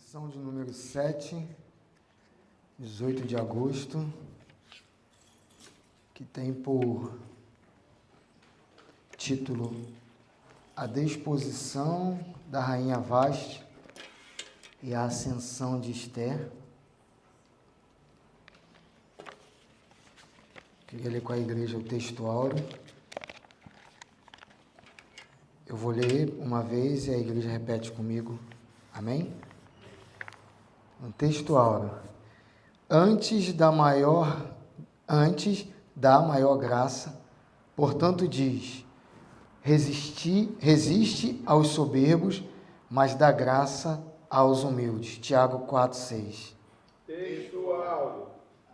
Lição de número 7, 18 de agosto, que tem por título A Disposição da Rainha Vasti e a Ascensão de Esther. Queria ler com a igreja o texto áureo. Eu vou ler uma vez e a igreja repete comigo. Amém? No texto áureo. Antes da maior graça, portanto diz, resiste aos soberbos, mas dá graça aos humildes. Tiago 4,6. Texto áureo.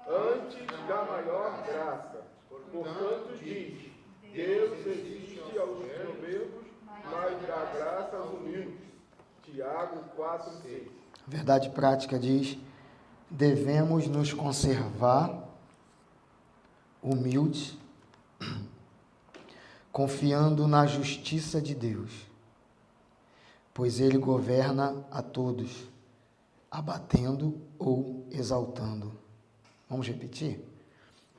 Antes da maior graça, portanto diz, Deus resiste aos soberbos, mas dá graça aos humildes. Tiago 4,6. A verdade prática diz, devemos nos conservar humildes, confiando na justiça de Deus, pois Ele governa a todos, abatendo ou exaltando. Vamos repetir?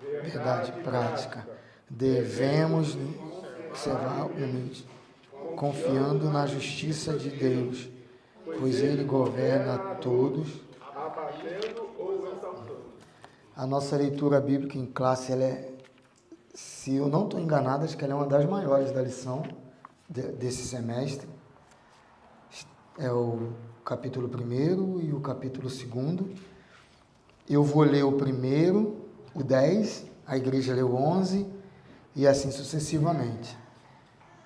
Verdade prática. Devemos nos conservar humildes, confiando na justiça de Deus, pois Ele governa a todos, abatendo ou exaltando. A nossa leitura bíblica em classe, ela é, se eu não estou enganado, acho que ela é uma das maiores da lição desse semestre. É o capítulo 1 e o capítulo 2. Eu vou ler o primeiro, o 10, a igreja leu o 11 e assim sucessivamente.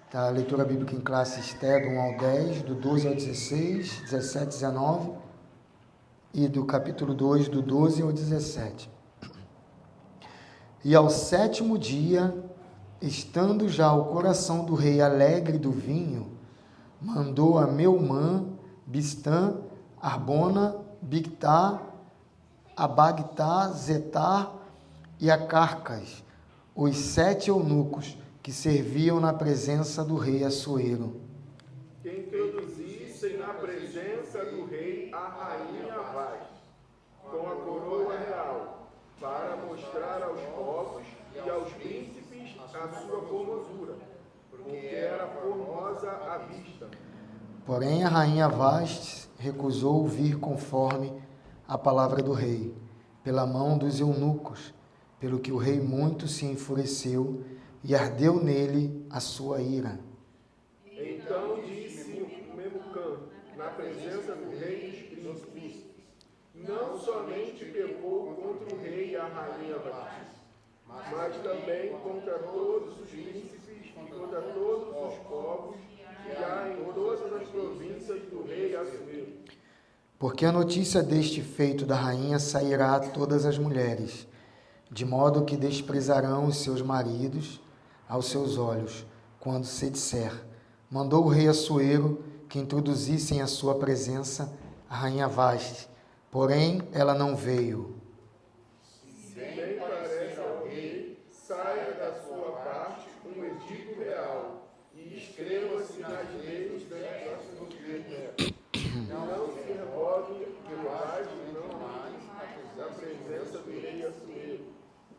Tá? A leitura bíblica em classe Esther, do 1 ao 10, do 12 ao 16, 17, 19 e do capítulo 2, do 12 ao 17. E ao 7º dia, estando já o coração do rei alegre do vinho, mandou a Meumã, Bistã, Arbona, Bigtá, Abagtá, Zetar e a Carcas, os 7 eunucos que serviam na presença do rei Assuero. Que introduzissem na presença do rei a rainha Vasti, com a coroa real, para mostrar aos povos e aos príncipes a sua formosura, porque era formosa à vista. Porém, a rainha Vasti recusou vir conforme a palavra do rei, pela mão dos eunucos, pelo que o rei muito se enfureceu e ardeu nele a sua ira. Então disse Memucã, na presença do rei e dos príncipes, não somente pecou contra o rei e a rainha Vasti, mas também contra todos os príncipes e contra todos os povos que há em todas as províncias do rei Assuero. Porque a notícia deste feito da rainha sairá a todas as mulheres, de modo que desprezarão os seus maridos aos seus olhos, quando se disser, mandou o rei Assuero que introduzissem à sua presença a rainha Vasti, porém ela não veio. Bem parece ao rei, saia da sua parte um edito real, e escreva-se nas leis das governo. Não se revogue não mais na presença do rei Assuero.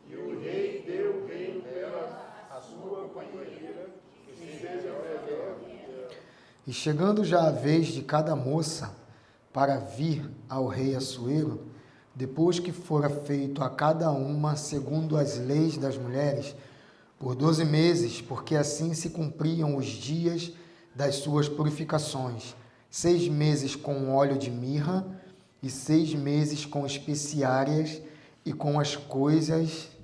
E o rei deu o reino pela sua companheira, que seja melhor. E chegando já a vez de cada moça para vir ao rei Assuero, depois que fora feito a cada uma segundo as leis das mulheres, por 12 meses, porque assim se cumpriam os dias das suas purificações, 6 meses com óleo de mirra e 6 meses com especiarias e com as coisas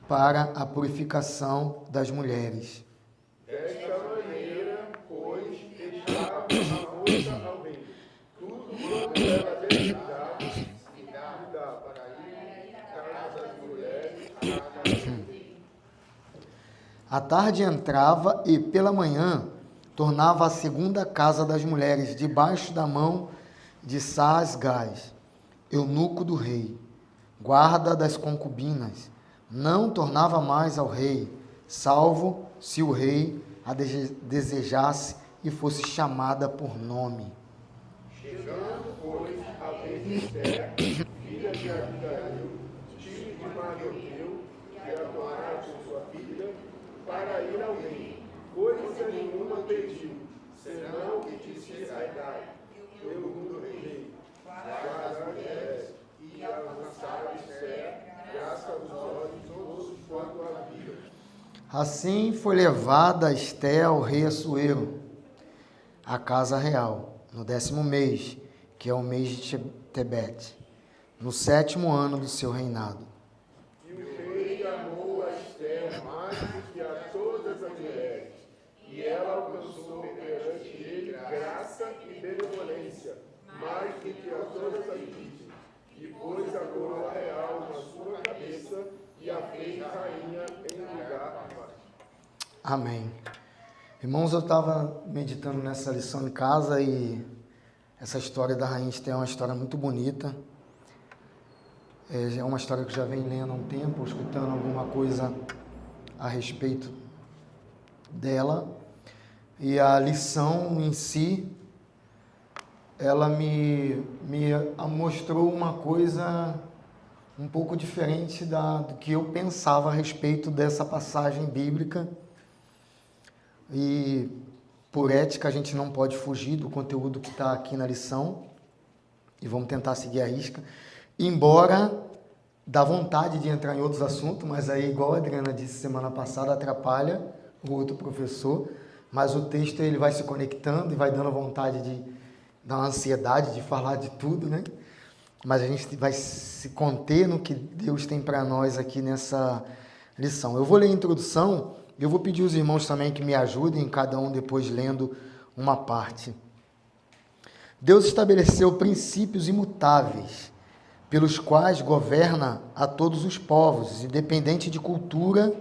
para a purificação das mulheres. Desta maneira, pois, estava a moça ao rei. Tudo quanto ela desejava, e dá para ir à casa das mulheres, à casa do rei. À tarde entrava e, pela manhã, tornava à segunda casa das mulheres, debaixo da mão de Saasgás, eunuco do rei, guarda das concubinas. Não tornava mais ao rei, salvo se o rei a desejasse e fosse chamada por nome. Chegando, pois, a vez de Esther, filha de Abigail, filho de Mardoqueu, que a tomara por sua filha, para ir ao rei. Coisa nenhuma pediu, senão que disse Hegai, eunuco do rei, guarda-lhes e avançar Esther, graça aos olhos todos quanto a viram. Assim foi levada Esther ao rei Assuero, à casa real, no 10º mês, que é o mês de Tebete, no 7º ano do seu reinado. E o rei amou a Esther mais do que a todas as mulheres, e ela alcançou perante ele graça e benevolência, mais do que a todas as virgens, e pôs a coroa real na sua cabeça, e a fez rainha em lugar baixo. Amém. Irmãos, eu estava meditando nessa lição em casa e essa história da rainha Esther é uma história muito bonita. É uma história que eu já venho lendo há um tempo, escutando alguma coisa a respeito dela. E a lição em si, ela me mostrou uma coisa um pouco diferente do que eu pensava a respeito dessa passagem bíblica. E por ética a gente não pode fugir do conteúdo que está aqui na lição e vamos tentar seguir a risca, embora dá vontade de entrar em outros assuntos, mas aí, igual a Adriana disse semana passada, atrapalha o outro professor, mas o texto ele vai se conectando e vai dando vontade de dar uma ansiedade de falar de tudo, né? Mas a gente vai se conter no que Deus tem para nós aqui nessa lição. Eu vou ler a introdução. Eu vou pedir aos irmãos também que me ajudem, cada um depois lendo uma parte. Deus estabeleceu princípios imutáveis, pelos quais governa a todos os povos, independente de cultura,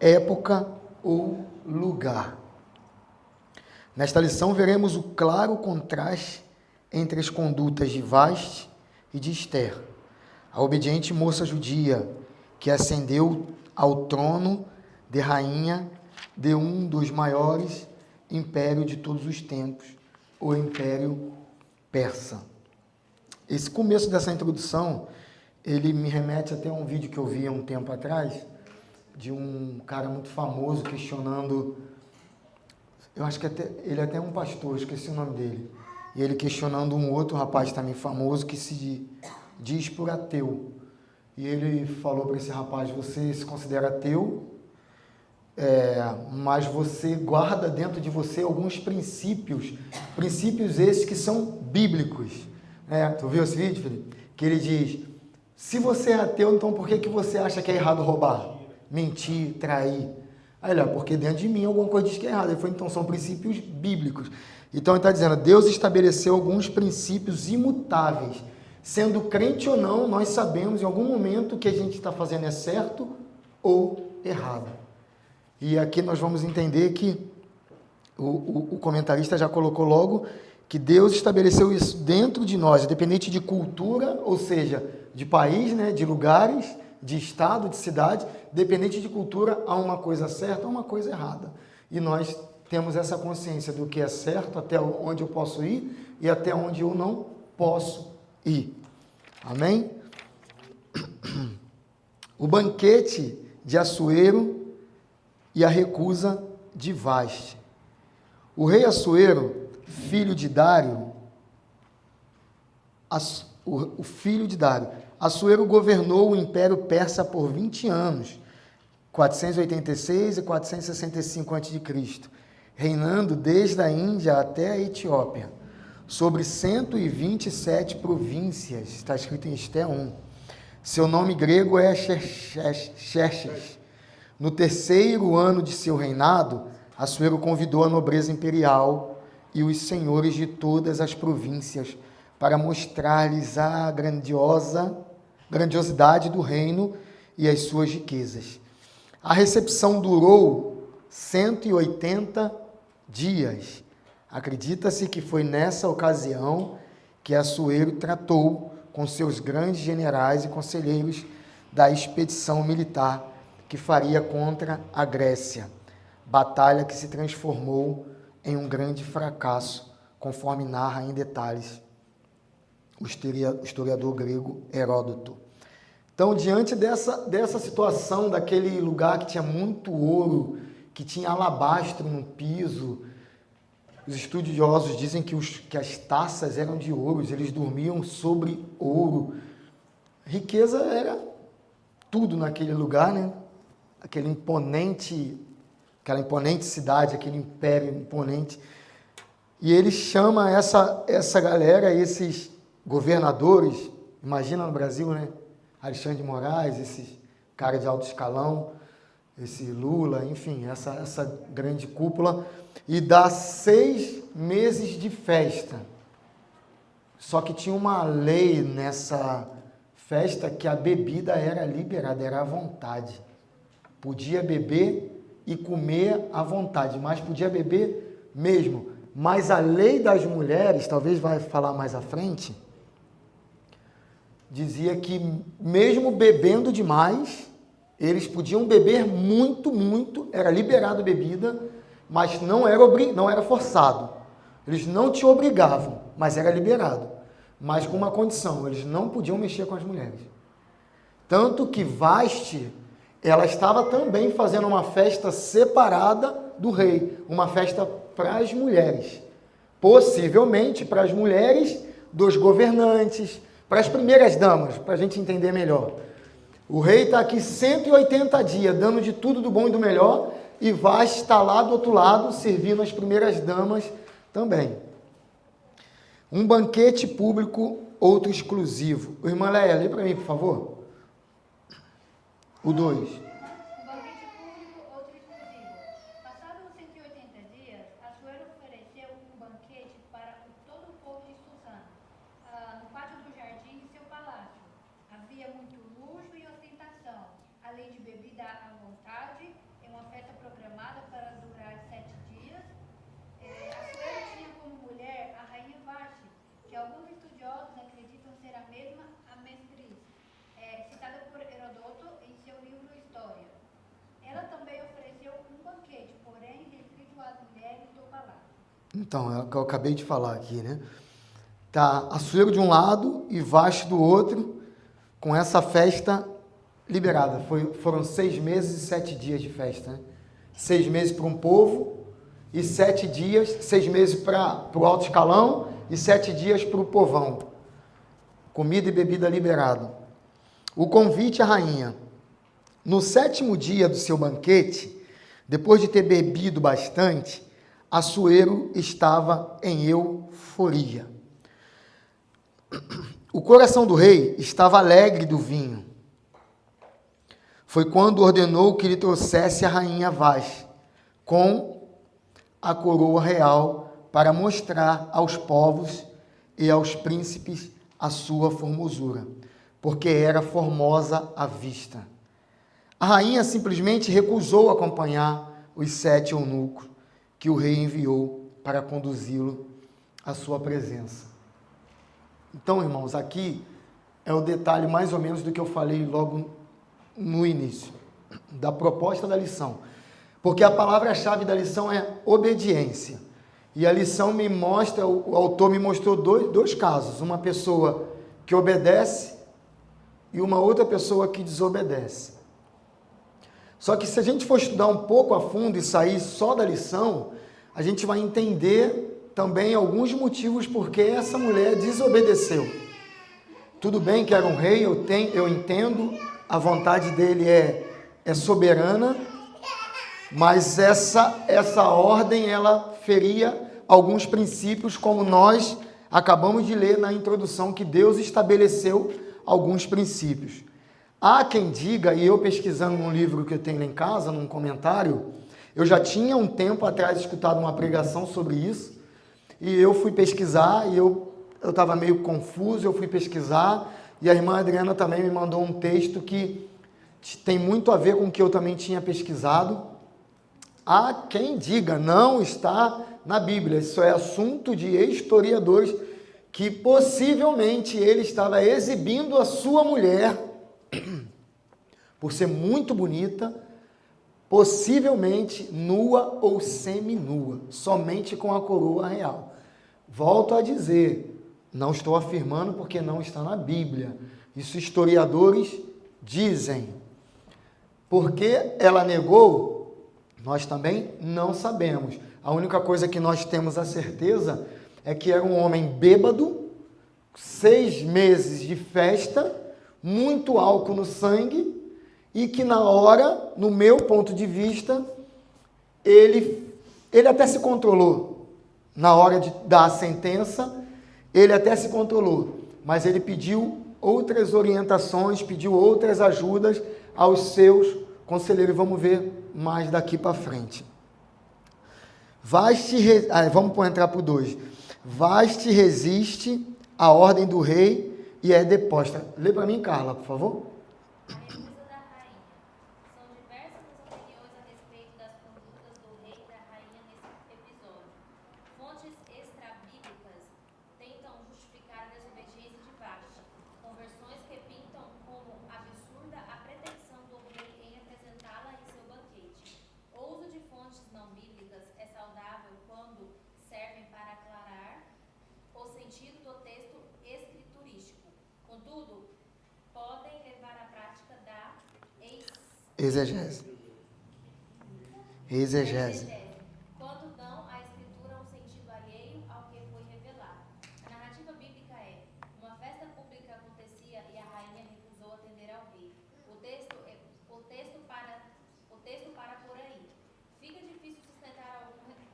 época ou lugar. Nesta lição veremos o claro contraste entre as condutas de Vasti e de Esther, a obediente moça judia que ascendeu ao trono de rainha de um dos maiores impérios de todos os tempos, o Império Persa. Esse começo dessa introdução, ele me remete até a um vídeo que eu vi há um tempo atrás, de um cara muito famoso questionando, eu acho que ele é até um pastor, esqueci o nome dele, e ele questionando um outro rapaz também famoso que se diz por ateu. E ele falou para esse rapaz, você se considera ateu, mas você guarda dentro de você alguns princípios esses que são bíblicos. Tu viu esse vídeo, Felipe? Que ele diz, se você é ateu, então por que você acha que é errado roubar, mentir, trair? Aí ele, porque dentro de mim alguma coisa diz que é errado. Ele falou, então são princípios bíblicos. Então ele está dizendo, Deus estabeleceu alguns princípios imutáveis. Sendo crente ou não, nós sabemos em algum momento que a gente está fazendo é certo ou errado. E aqui nós vamos entender que o comentarista já colocou logo que Deus estabeleceu isso dentro de nós, independente de cultura, ou seja, de país, né, de lugares, de estado, de cidade, dependente de cultura, há uma coisa certa, há uma coisa errada. E nós temos essa consciência do que é certo, até onde eu posso ir e até onde eu não posso ir. Amém? O banquete de Assuero e a recusa de Vasti. O rei Assuero, filho de Dário, o filho de Dário, Assuero governou o Império Persa por 20 anos, 486 e 465 a.C., reinando desde a Índia até a Etiópia, sobre 127 províncias, está escrito em Esther 1. Seu nome grego é Xerxes. No 3º ano de seu reinado, Assuero convidou a nobreza imperial e os senhores de todas as províncias para mostrar-lhes a grandiosidade do reino e as suas riquezas. A recepção durou 180 dias. Acredita-se que foi nessa ocasião que Assuero tratou com seus grandes generais e conselheiros da expedição militar que faria contra a Grécia, batalha que se transformou em um grande fracasso conforme narra em detalhes o historiador grego Heródoto. Então, diante dessa situação, daquele lugar que tinha muito ouro, que tinha alabastro no piso, os estudiosos dizem que as taças eram de ouro, eles dormiam sobre ouro. Riqueza era tudo naquele lugar, né? Aquela imponente cidade, aquele império imponente. E ele chama essa galera, esses governadores, imagina no Brasil, né? Alexandre de Moraes, esses cara de alto escalão, esse Lula, enfim, essa grande cúpula, e dá 6 meses de festa. Só que tinha uma lei nessa festa que a bebida era liberada, era à vontade. Podia beber e comer à vontade, mas podia beber mesmo. Mas a lei das mulheres, talvez vai falar mais à frente, dizia que mesmo bebendo demais, eles podiam beber muito, muito, era liberado bebida, mas não era forçado. Eles não te obrigavam, mas era liberado. Mas com uma condição, eles não podiam mexer com as mulheres. Tanto que Vasti, ela estava também fazendo uma festa separada do rei, uma festa para as mulheres. Possivelmente para as mulheres dos governantes, para as primeiras damas, para a gente entender melhor. O rei está aqui 180 dias, dando de tudo do bom e do melhor, e Vasti está lá do outro lado, servindo as primeiras damas também. Um banquete público, outro exclusivo. Irmã Leia, lê para mim, por favor. O 2. Então, é o que eu acabei de falar aqui, né? Tá Assuero de um lado e Vasti do outro, com essa festa liberada. Foram 6 meses e 7 dias de festa, né? 6 meses para um povo e 7 dias, 6 meses para o alto escalão e 7 dias para o povão. Comida e bebida liberado. O convite à rainha. No 7º dia do seu banquete, depois de ter bebido bastante, Assuero estava em euforia. O coração do rei estava alegre do vinho. Foi quando ordenou que lhe trouxesse a rainha Vasti, com a coroa real, para mostrar aos povos e aos príncipes a sua formosura, porque era formosa à vista. A rainha simplesmente recusou acompanhar os 7 eunucos que o rei enviou para conduzi-lo à sua presença. Então, irmãos, aqui é o detalhe mais ou menos do que eu falei logo no início, da proposta da lição. Porque a palavra-chave da lição é obediência. E a lição me mostra, o autor me mostrou dois casos. Uma pessoa que obedece e uma outra pessoa que desobedece. Só que se a gente for estudar um pouco a fundo e sair só da lição, a gente vai entender também alguns motivos por que essa mulher desobedeceu. Tudo bem que era um rei, eu entendo, a vontade dele é soberana, mas essa ordem, ela feria alguns princípios, como nós acabamos de ler na introdução, que Deus estabeleceu alguns princípios. Há quem diga, e eu pesquisando num livro que eu tenho lá em casa, num comentário, eu já tinha um tempo atrás escutado uma pregação sobre isso, e eu fui pesquisar, e eu estava meio confuso, eu fui pesquisar, e a irmã Adriana também me mandou um texto que tem muito a ver com o que eu também tinha pesquisado. Há quem diga, não está na Bíblia, isso é assunto de historiadores, que possivelmente ele estava exibindo a sua mulher, por ser muito bonita, possivelmente nua ou seminua, somente com a coroa real. Volto a dizer, não estou afirmando porque não está na Bíblia. Isso historiadores dizem. Porque ela negou, nós também não sabemos. A única coisa que nós temos a certeza é que era um homem bêbado, 6 meses de festa, muito álcool no sangue, e que na hora, no meu ponto de vista, ele até se controlou. Na hora de dar a sentença, ele até se controlou, mas ele pediu outras orientações, pediu outras ajudas aos seus conselheiros. Vamos ver mais daqui para frente. Vamos entrar para o 2. Vaste resiste à ordem do rei e é deposta. Lê para mim, Carla, por favor. A recusa da rainha. São diversas as opiniões a respeito das condutas do rei e da rainha nesse episódio. Fontes extra-bíblicas tentam justificar a desobediência de Vashti, com versões que pintam como absurda a pretensão do rei em apresentá-la em seu banquete. O uso de fontes não bíblicas é saudável quando servem para aclarar o sentido do texto escriturístico. Contudo, podem levar à prática da exegese. quando dão à escritura um sentido alheio ao que foi revelado. A narrativa bíblica é: uma festa pública acontecia e a rainha recusou atender ao rei. O texto para por aí. Fica difícil sustentar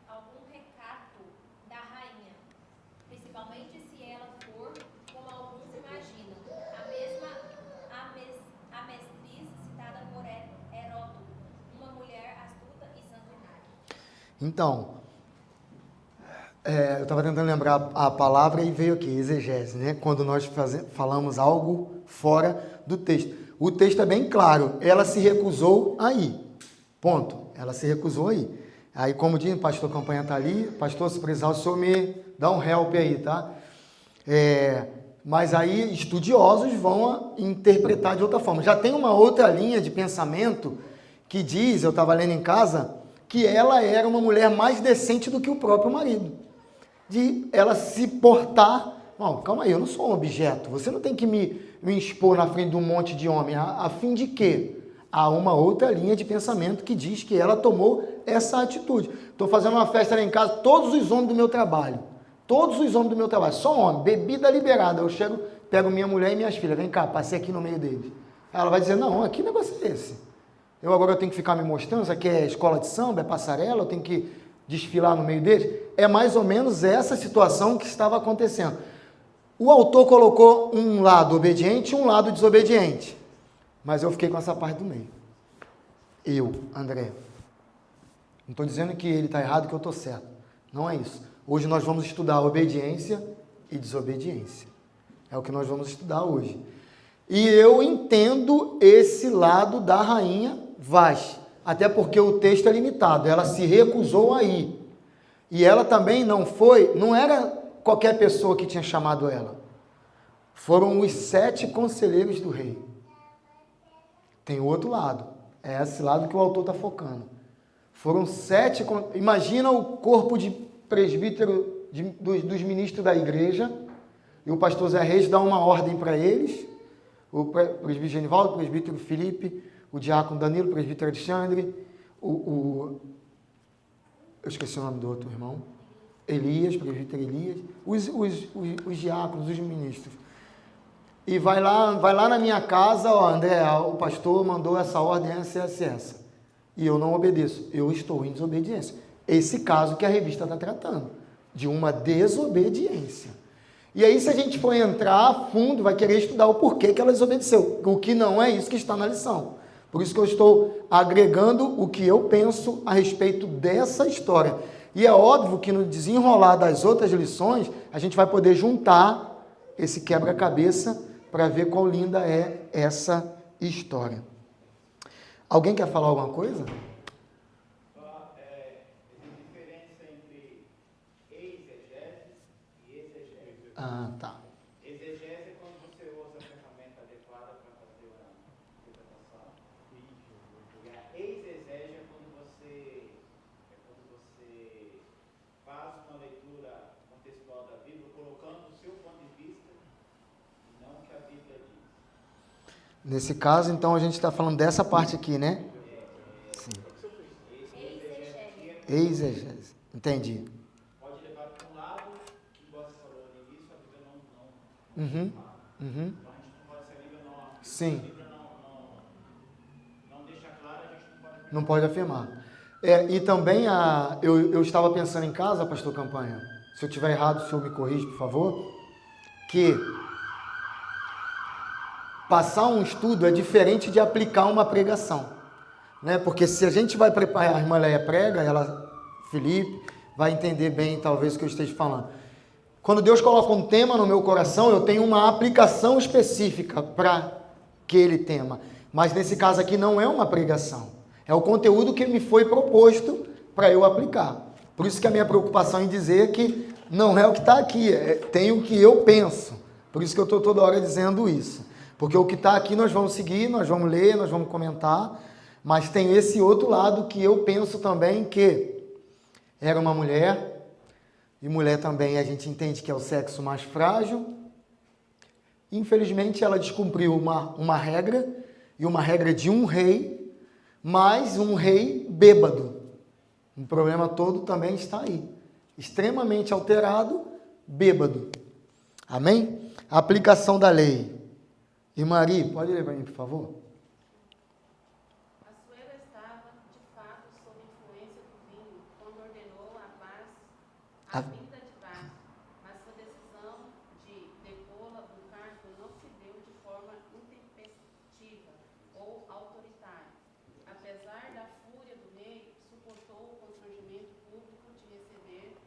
algum recato da rainha, principalmente se ela for, como alguns imaginam, a mestriz citada por Heródoto, uma mulher astuta e sanguinária. Então, eu estava tentando lembrar a palavra e veio aqui, exegese, né? Quando nós falamos algo fora do texto. O texto é bem claro, ela se recusou a ir. Ponto. Ela se recusou a ir. Aí, como diz, o pastor Campanha está ali, pastor, se precisar, o senhor me dá um help aí, tá? Mas aí, estudiosos vão interpretar de outra forma. Já tem uma outra linha de pensamento que diz, eu estava lendo em casa, que ela era uma mulher mais decente do que o próprio marido. De ela se portar... Não, calma aí, eu não sou um objeto. Você não tem que me expor na frente de um monte de homem. A fim de quê? Há uma outra linha de pensamento que diz que ela tomou essa atitude. Estou fazendo uma festa lá em casa, todos os homens do meu trabalho. Só homem, bebida liberada. Eu chego, pego minha mulher e minhas filhas. Vem cá, passei aqui no meio deles. Aí ela vai dizer, não, que negócio é esse? Eu tenho que ficar me mostrando, isso aqui é escola de samba, é passarela, eu tenho que desfilar no meio deles? É mais ou menos essa situação que estava acontecendo. O autor colocou um lado obediente e um lado desobediente. Mas eu fiquei com essa parte do meio. André. Não estou dizendo que ele está errado e que eu estou certo. Não é isso. Hoje nós vamos estudar obediência e desobediência. É o que nós vamos estudar hoje. E eu entendo esse lado da rainha Vashti. Até porque o texto é limitado. Ela se recusou a ir. E ela também não era qualquer pessoa que tinha chamado ela. Foram os 7 conselheiros do rei. Tem o outro lado. É esse lado que o autor está focando. Foram 7... Imagina o corpo de presbítero dos ministros da igreja. E o pastor Zé Reis dá uma ordem para eles. O presbítero Genivaldo, o presbítero Felipe, o diácono Danilo, o presbítero Alexandre, eu esqueci o nome do outro irmão. Elias, presbítero Elias. Os diáconos, os ministros. E vai lá na minha casa, André, o pastor mandou essa ordem, essa. E eu não obedeço. Eu estou em desobediência. Esse caso que a revista está tratando, de uma desobediência. E aí, se a gente for entrar a fundo, vai querer estudar o porquê que ela desobedeceu. O que não é isso que está na lição. Por isso que eu estou agregando o que eu penso a respeito dessa história. E é óbvio que no desenrolar das outras lições, a gente vai poder juntar esse quebra-cabeça para ver qual linda é essa história. Alguém quer falar alguma coisa? Existe diferença entre exegese e exegese. Tá. Exegese é quando você usa a ferramenta adequada para fazer a interpretação. E a exegese é quando você faz uma leitura contextual da Nesse caso, então, a gente está falando dessa parte aqui, né? Sim. Exegese. Entendi. Pode levar para um lado, igual você falou no início, a Bíblia não. Uhum. Então a gente não pode, se a Bíblia não. Sim. A Bíblia não deixa claro, a gente não pode afirmar. Não pode afirmar. E também eu estava pensando em casa, pastor Campanha, se eu estiver errado, o senhor me corrige, por favor, que passar um estudo é diferente de aplicar uma pregação, né? Porque se a gente vai preparar, a irmã Leia prega, Felipe, vai entender bem talvez o que eu esteja falando. Quando Deus coloca um tema no meu coração, eu tenho uma aplicação específica para aquele tema. Mas nesse caso aqui não é uma pregação. É o conteúdo que me foi proposto para eu aplicar. Por isso que a minha preocupação em dizer que não é o que está aqui, tem o que eu penso. Por isso que eu estou toda hora dizendo isso. Porque o que está aqui nós vamos seguir, nós vamos ler, nós vamos comentar, mas tem esse outro lado que eu penso também que era uma mulher, e mulher também a gente entende que é o sexo mais frágil. Infelizmente ela descumpriu uma regra, e uma regra de um rei, mas um rei bêbado. O problema todo também está aí. Extremamente alterado, bêbado. Amém? A aplicação da lei. E Maria, pode ler para mim, por favor? Assuero estava, de fato, sob influência do vinho, quando ordenou a vinda de Vaz, mas sua decisão de depô-la do cargo não se deu de forma intempestiva ou autoritária. Apesar da fúria do rei, suportou o constrangimento público de receber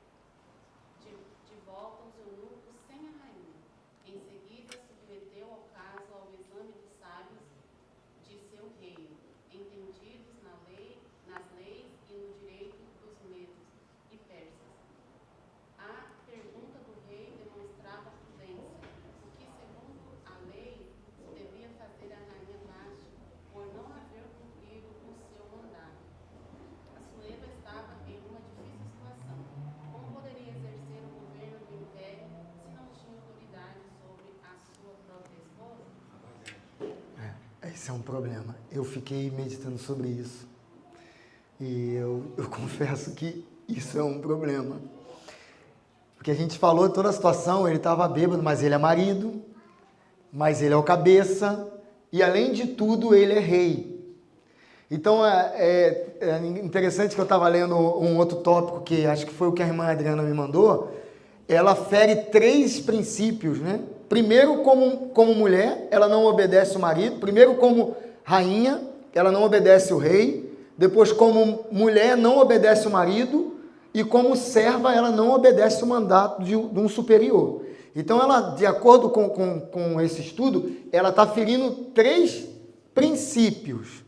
de volta os eunucos sem a rainha. Em seguida, submeteu ao caso ao exame dos sábios de seu reino, entendidos nas leis e no direito dos medos e persas. A pergunta do rei demonstrava prudência, o que, segundo a lei, devia fazer a rainha Vasti por não haver cumprido o seu mandato. Assuero estava em uma difícil situação. Como poderia exercer o governo do império se não tinha autoridade sobre a sua própria esposa? Esse é um problema. Eu fiquei meditando sobre isso. E eu confesso que isso é um problema. Porque a gente falou de toda a situação, ele estava bêbado, mas ele é marido, mas ele é o cabeça, e além de tudo, ele é rei. Então, é interessante que eu estava lendo um outro tópico, que acho que foi o que a irmã Adriana me mandou. Ela fere 3 princípios, né? Primeiro, como mulher, ela não obedece o marido. Primeiro, como rainha, ela não obedece o rei. Depois, como mulher, não obedece o marido. E como serva, ela não obedece o mandato de um superior. Então, ela, de acordo com esse estudo, ela está ferindo 3 princípios.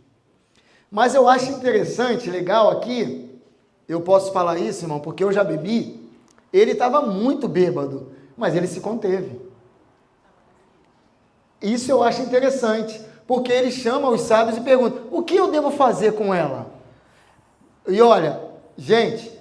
Mas eu acho interessante, legal aqui, eu posso falar isso, irmão, porque eu já bebi. Ele estava muito bêbado, mas ele se conteve. Isso eu acho interessante, porque ele chama os sábios e pergunta, o que eu devo fazer com ela? E olha, gente,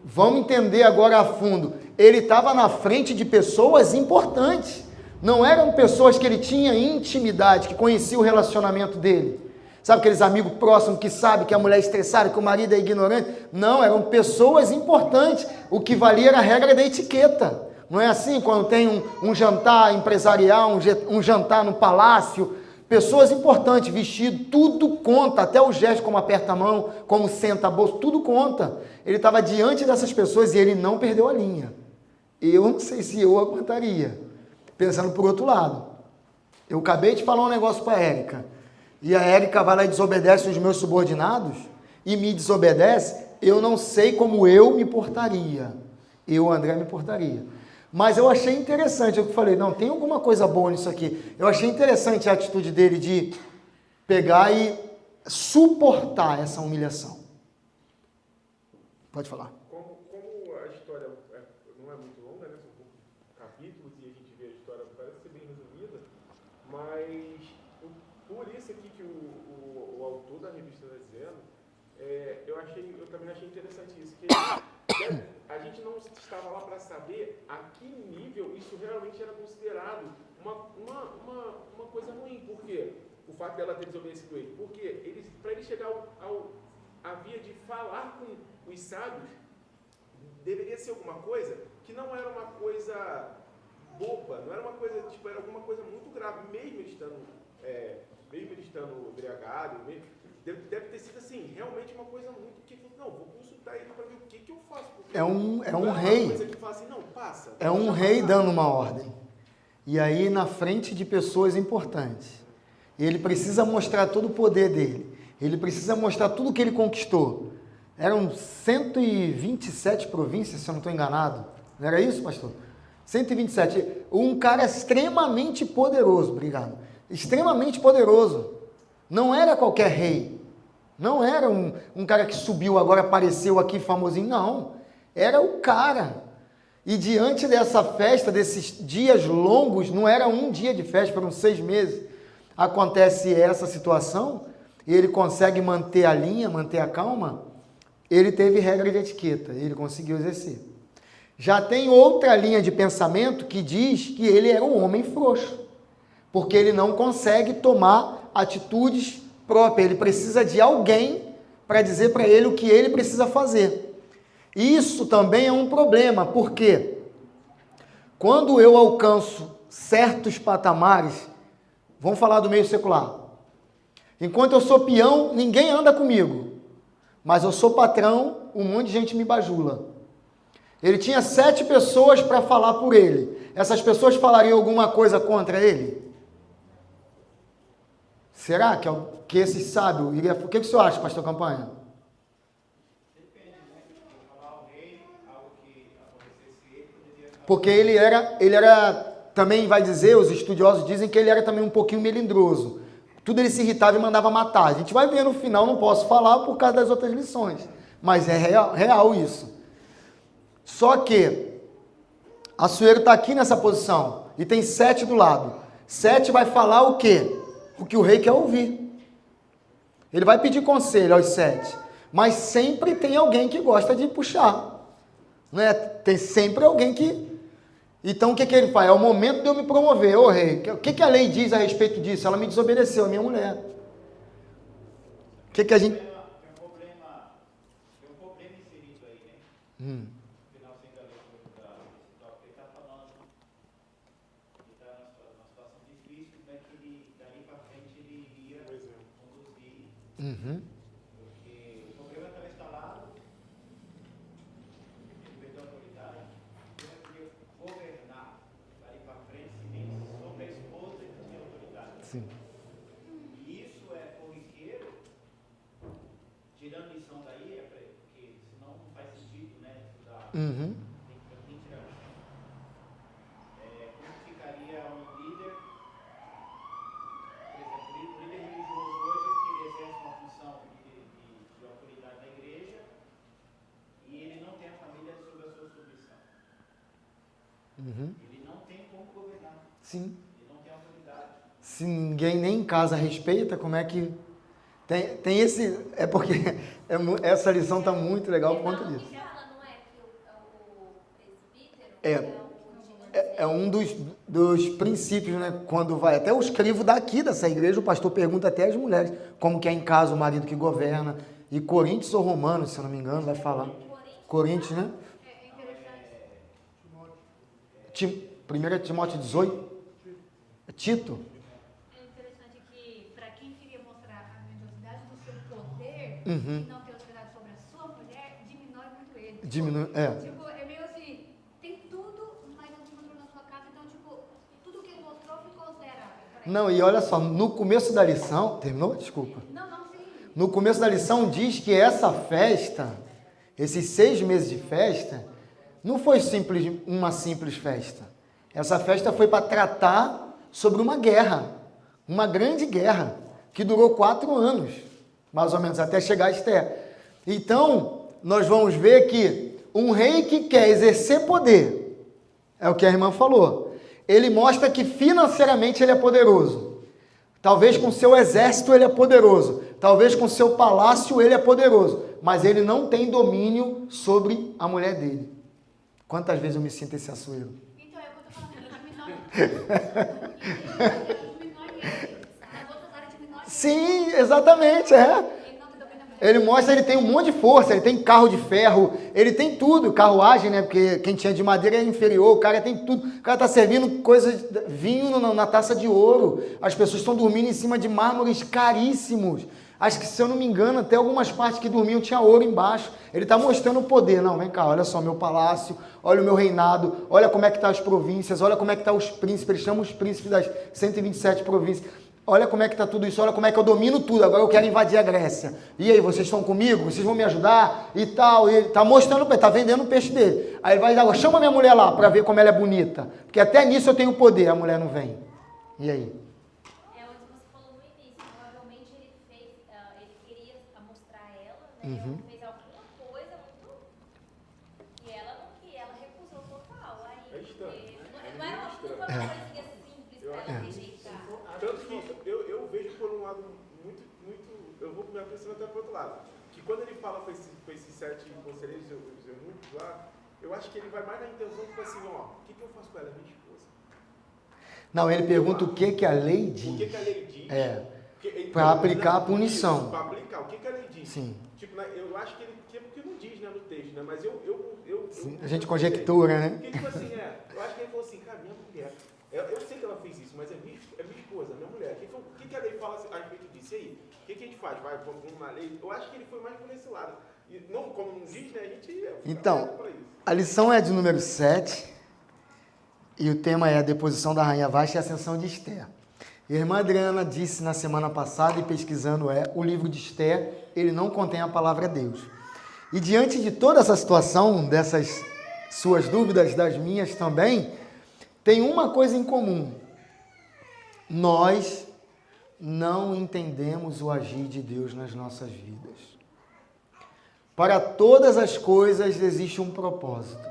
vamos entender agora a fundo. Ele estava na frente de pessoas importantes. Não eram pessoas que ele tinha intimidade, que conheciam o relacionamento dele. Sabe aqueles amigos próximos que sabem que a mulher é estressada, que o marido é ignorante? Não, eram pessoas importantes. O que valia era a regra da etiqueta. Não é assim quando tem um jantar empresarial, um jantar no palácio? Pessoas importantes, vestido, tudo conta, até o gesto como aperta a mão, como senta a bolsa, tudo conta. Ele estava diante dessas pessoas e ele não perdeu a linha. Eu não sei se eu aguentaria. Pensando por outro lado. Eu acabei de falar um negócio para a Érica. E a Érica vai lá e desobedece os meus subordinados e me desobedece, eu não sei como eu me portaria. Eu, André, me portaria. Mas eu achei interessante, eu falei, não, tem alguma coisa boa nisso aqui. Eu achei interessante a atitude dele de pegar e suportar essa humilhação. Pode falar. Como a história não é muito longa, né? São poucos capítulos e a gente vê a história, parece ser bem resumida, mas por isso aqui que o autor da revista está dizendo, eu também achei interessante isso, que a gente não estava lá para saber a que nível isso realmente era considerado uma coisa ruim. Por quê? o fato dela ter desobedecido ele? Porque para ele chegar à via de falar com os sábios, deveria ser alguma coisa que não era uma coisa boba, não era uma coisa, tipo, era alguma coisa muito grave, mesmo ele estando embriagado, deve ter sido assim, realmente uma coisa muito que, não, vou consultar ele para ver o que eu faço. É um Não rei. uma coisa que fala assim, não, passa. É um rei dando uma ordem. E aí na frente de pessoas importantes. E ele precisa mostrar todo o poder dele. Ele precisa mostrar tudo que ele conquistou. Eram 127 províncias, se eu não estou enganado. Não era isso, pastor? 127. Um cara extremamente poderoso, obrigado. Extremamente poderoso. Não era qualquer rei. Não era um cara que subiu agora, apareceu aqui famosinho. Não. Era o cara. E diante dessa festa, desses dias longos, não era um dia de festa, foram 6 meses. Acontece essa situação, e ele consegue manter a linha, manter a calma, ele teve regra de etiqueta, ele conseguiu exercer. Já tem outra linha de pensamento que diz que ele era um homem frouxo, porque ele não consegue tomar atitudes próprias, ele precisa de alguém para dizer para ele o que ele precisa fazer. Isso também é um problema, porque quando eu alcanço certos patamares, vamos falar do meio secular, enquanto eu sou peão, ninguém anda comigo, mas eu sou patrão, um monte de gente me bajula. Ele tinha 7 pessoas para falar por ele. Essas pessoas falariam alguma coisa contra ele? Será que esse sábio iria... O que o senhor acha, pastor Campanha? Porque ele era, também vai dizer, os estudiosos dizem que ele era também um pouquinho melindroso. Tudo ele se irritava e mandava matar. A gente vai ver no final, não posso falar por causa das outras lições. Mas é real isso. Só que Assuero está aqui nessa posição e tem 7 do lado. 7 vai falar o quê? O que o rei quer ouvir. Ele vai pedir conselho aos 7. Mas sempre tem alguém que gosta de puxar. Né? Tem sempre alguém que... Então, o que ele faz? É o momento de eu me promover. Ô rei, o que a lei diz a respeito disso? Ela me desobedeceu, a minha mulher. O que a gente... Tem um problema inserido aí, né? No finalzinho da leitura desse tópico, ele está falando, ele está numa situação difícil, né, que dali para frente ele iria conduzir. Porque o problema estava instalado, ele perdeu a autoridade, ele queria governar dali para frente, se nem sobre a esposa ele tinha autoridade. Sim. E isso é corriqueiro, tirando lição daí, porque senão não faz sentido, né? Estudar. Tem que tirar lição. Como ficaria um líder, por exemplo, o líder religioso hoje, que ele exerce uma função de autoridade na igreja e ele não tem a família sob a sua submissão. Ele não tem como governar. Sim. Ele não tem autoridade. Se ninguém nem em casa respeita, como é que... Tem esse... É porque essa lição está muito legal por conta disso. Fala, não é que o presbítero É um dos princípios, né? Quando vai... Até o escrivo daqui dessa igreja, o pastor pergunta até às mulheres como que é em casa o marido que governa. E Coríntios ou Romanos, se eu não me engano, vai falar. Coríntios, né? É interessante. 1 Timóteo 18. Tito. É interessante que, para quem queria mostrar a grandiosidade do seu poder e não ter autoridade sobre a sua mulher, diminui muito ele. Tipo, é meio assim, tem tudo, mas não tem controle na sua casa, então, tipo, tudo que ele mostrou ficou zero. Não, e olha só, no começo da lição... Terminou? Desculpa. Não, sim. No começo da lição diz que essa festa, esses 6 meses de festa, não foi uma simples festa. Essa festa foi para tratar sobre uma guerra, uma grande guerra, que durou 4 anos, mais ou menos, até chegar a Esther. Então, nós vamos ver que um rei que quer exercer poder, é o que a irmã falou, ele mostra que financeiramente ele é poderoso. Talvez com seu exército ele é poderoso, talvez com seu palácio ele é poderoso, mas ele não tem domínio sobre a mulher dele. Quantas vezes eu me sinto esse Assuero? Então, é o que eu tô falando, ele diminui. Ele diminui ele. Nas outras áreas diminui Sim, exatamente, é. Ele não te domina mais. Ele mostra, ele tem um monte de força, ele tem carro de ferro, ele tem tudo, carruagem, né? Porque quem tinha de madeira é inferior, o cara tem tudo. O cara tá servindo coisas, vinho na taça de ouro. As pessoas estão dormindo em cima de mármores caríssimos. Acho que, se eu não me engano, até algumas partes que dormiam tinha ouro embaixo. Ele está mostrando o poder. Não, vem cá, olha só meu palácio, olha o meu reinado, olha como é que estão as províncias, olha como é que estão os príncipes, eles chamam os príncipes das 127 províncias. Olha como é que está tudo isso, olha como é que eu domino tudo, agora eu quero invadir a Grécia. E aí, vocês estão comigo? Vocês vão me ajudar? E tal. E ele está mostrando, está vendendo o peixe dele. Aí ele vai dizer, chama minha mulher lá para ver como ela é bonita. Porque até nisso eu tenho poder, a mulher não vem. E aí? É onde você falou no início, provavelmente ele fez, ele queria mostrar ela, né? Ela fez alguma coisa muito. E ela não queria, ela recusou total. Aí, É estranho, não era uma coisinha simples para ela rejeitar. Tanto que eu vejo por um lado muito, eu vou me pensando até pro outro lado, que quando ele fala com esses 7 conselheiros, os eunucos lá, eu acho que ele vai mais na intenção, tipo assim, ó, o que eu faço com ela? Minha esposa. Não, ele pergunta o que a lei diz. O que a lei diz? Para aplicar a punição. Para aplicar, o que a lei diz? Sim. Tipo, eu acho que ele, porque não diz, né, no texto, né, mas Sim, a gente conjectura, né? Porque, tipo assim, eu acho que ele falou assim, cara, minha mulher, eu sei que ela fez isso, mas é minha esposa, minha mulher. O que a lei fala a respeito disso? E aí? O que a gente faz? Vamos na lei? Eu acho que ele foi mais por esse lado. E não, como não diz, né, a gente... Então, a lição é de número 7, e o tema é a deposição da Rainha Vasta e a ascensão de Esther. A irmã Adriana disse na semana passada, e pesquisando o livro de Esther, ele não contém a palavra Deus. E diante de toda essa situação, dessas suas dúvidas, das minhas também, tem uma coisa em comum. Nós não entendemos o agir de Deus nas nossas vidas. Para todas as coisas existe um propósito.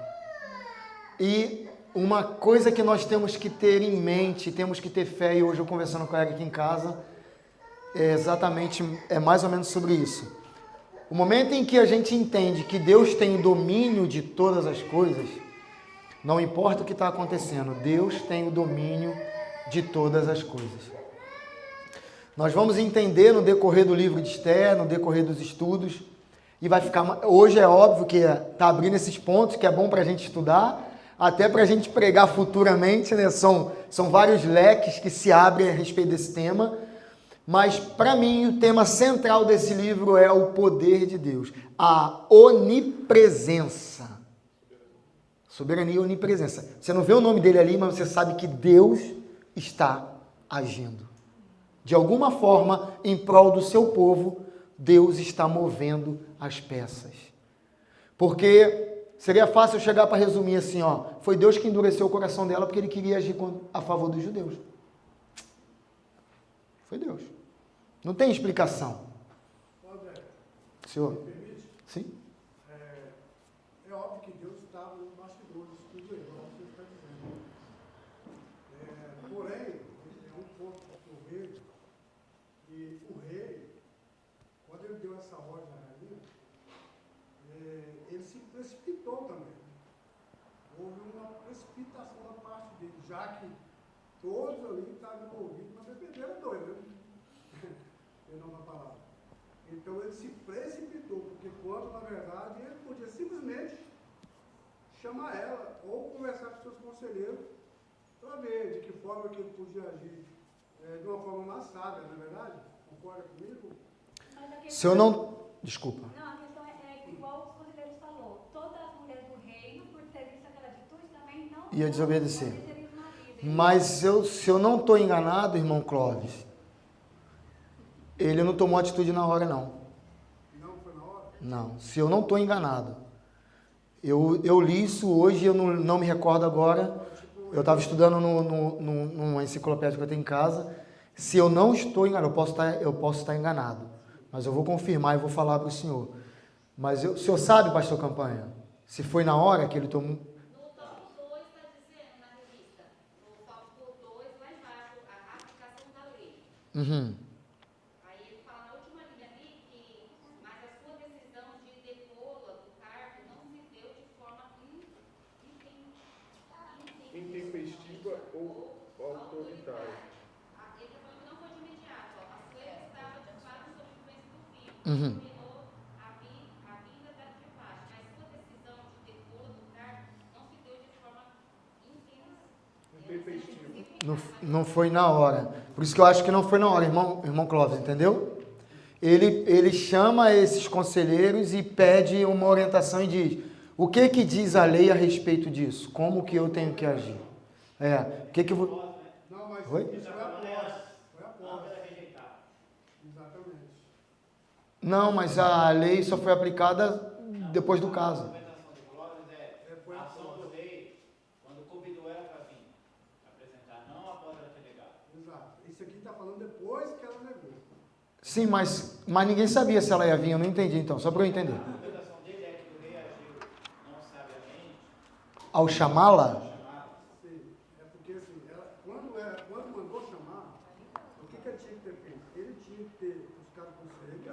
E uma coisa que nós temos que ter em mente, temos que ter fé, e hoje eu conversando com a Erika em casa, é mais ou menos sobre isso. O momento em que a gente entende que Deus tem o domínio de todas as coisas, não importa o que está acontecendo, Deus tem o domínio de todas as coisas. Nós vamos entender no decorrer do livro de Esther, no decorrer dos estudos, e vai ficar... Hoje é óbvio que está abrindo esses pontos, que é bom para a gente estudar, até para a gente pregar futuramente, né? São vários leques que se abrem a respeito desse tema, mas para mim o tema central desse livro é o poder de Deus, a onipresença. Soberania e onipresença. Você não vê o nome dele ali, mas você sabe que Deus está agindo. De alguma forma, em prol do seu povo, Deus está movendo as peças. Porque seria fácil eu chegar para resumir assim, ó, foi Deus que endureceu o coração dela porque ele queria agir a favor dos judeus. Foi Deus. Não tem explicação. André, Senhor? me permite? Sim? É óbvio que Deus estava nos bastidores, tudo isso, como você está dizendo. Porém, é um ponto que eu vejo que o rei, quando ele deu essa ordem à rainha, ele se precipitou também. Houve uma precipitação da parte dele, já que todos ali estavam envolvidos na bebedeira doida, né? Perdão da palavra. Então ele se precipitou, porque quando na verdade ele podia simplesmente chamar ela ou conversar com seus conselheiros para ver de que forma que ele podia agir de uma forma mais sábia, não é verdade? Concorda comigo? Se eu não... Desculpa. Não, a questão é igual os conselheiros falou. Todas as mulheres do reino, por ter visto aquela atitude, também não Ia desobedecer. obedeceriam o marido. Mas se eu não estou enganado, irmão Clóvis, ele não tomou atitude na hora, não. Não foi na hora? Não, se eu não estou enganado. Eu li isso hoje, eu não me recordo agora. Eu estava estudando numa enciclopédia que eu tenho em casa. Se eu não estou enganado, eu posso estar enganado. Mas eu vou confirmar e vou falar para o senhor. Mas o senhor sabe, pastor Campanha, se foi na hora que ele tomou... No tópico 2 está dizendo na revista, no tópico 2, lá embaixo, a aplicação da lei. Uhum. Aí ele fala na última linha ali que, mas a sua decisão de depô-la do cargo não se deu de forma Intempestiva ou autoritária. Ele está falando que não foi de imediato. Ó. A sua está dominou a vinda de baixo, mas sua decisão de depola do cargo não se deu de forma Intempestiva. Não foi na hora. Por isso que eu acho que não foi na hora, irmão Clóvis, entendeu? Ele chama esses conselheiros e pede uma orientação e diz: o que diz a lei a respeito disso? Como que eu tenho que agir? O que Não, mas Oi? isso foi após. Foi após. Exatamente. Não, mas a lei só foi aplicada depois do caso. A argumentação de Clóvis Foi a após. ação do rei, quando convidou ela para vir apresentar, não após ela ter negado. Exato. Isso aqui está falando depois que ela negou. Sim, mas ninguém sabia se ela ia vir, eu não entendi então, só para eu entender. A argumentação dele é que o rei agiu não sabiamente Ao chamá-la, Sim. É porque assim, quando mandou chamar, o que ele tinha que ter feito? Ele tinha que ter buscado conselhos.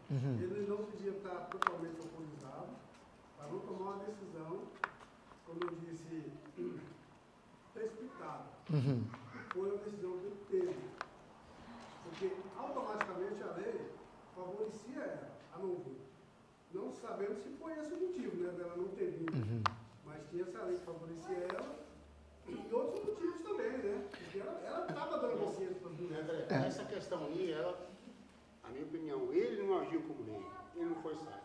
Ele não podia estar totalmente autorizado para não tomar uma decisão, como eu disse, precipitada. Foi a decisão que ele teve. Porque automaticamente a lei favorecia ela a não vir. Não sabemos se foi esse o motivo, né, dela não ter vindo. Mas tinha essa lei que favorecia ela e outros motivos também, né? Porque ela estava dando consciência para as mulheres. Essa questão aí, a minha opinião, ele não agiu como rei, ele não foi sábio.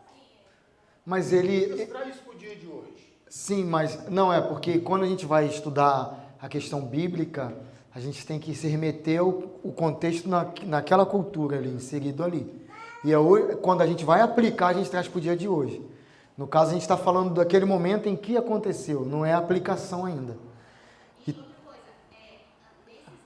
mas Isso traz isso para o dia de hoje. Sim, mas não é, porque quando a gente vai estudar a questão bíblica, a gente tem que se remeter o contexto naquela cultura ali, inserido ali. E quando a gente vai aplicar, a gente traz para o dia de hoje. No caso, a gente está falando daquele momento em que aconteceu, não é a aplicação ainda. E outra coisa, nesses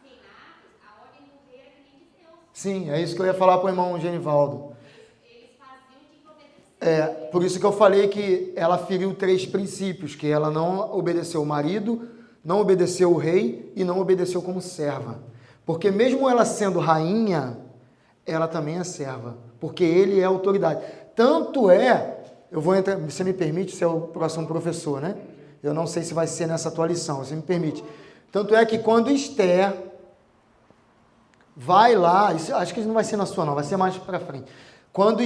reinados, a ordem do rei era que nem de Deus. Sim, é isso que eu ia falar para o irmão Genivaldo. Eles faziam de obedecer. Por isso que eu falei que ela feriu 3 princípios, que ela não obedeceu o marido, não obedeceu o rei e não obedeceu como serva. Porque mesmo ela sendo rainha, ela também é serva, porque ele é autoridade. Tanto é, eu vou entrar, você me permite, você é o próximo professor, né? Eu não sei se vai ser nessa tua lição, você me permite. Tanto é que quando Esther vai lá, acho que não vai ser na sua não, vai ser mais para frente. Quando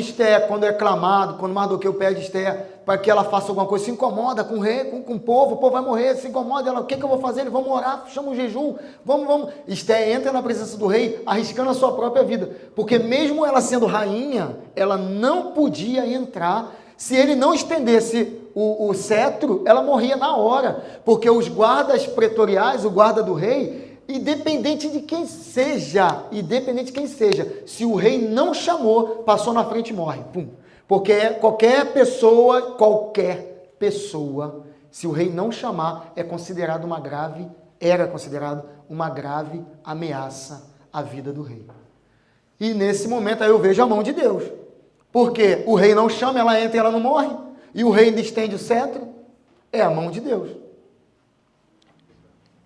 é clamado, quando Mardoqueu pede Esther para que ela faça alguma coisa, se incomoda com o rei, com o povo vai morrer, se incomoda, ela, o que eu vou fazer? Vamos orar, chama um jejum, vamos. Esther entra na presença do rei, arriscando a sua própria vida, porque mesmo ela sendo rainha, ela não podia entrar, se ele não estendesse o cetro, ela morria na hora, porque os guardas pretoriais, o guarda do rei, independente de quem seja, se o rei não chamou, passou na frente e morre. Pum. Porque qualquer pessoa, se o rei não chamar, era considerado uma grave ameaça à vida do rei. E nesse momento aí eu vejo a mão de Deus. Porque o rei não chama, ela entra e ela não morre. E o rei ainda estende o cetro. É a mão de Deus.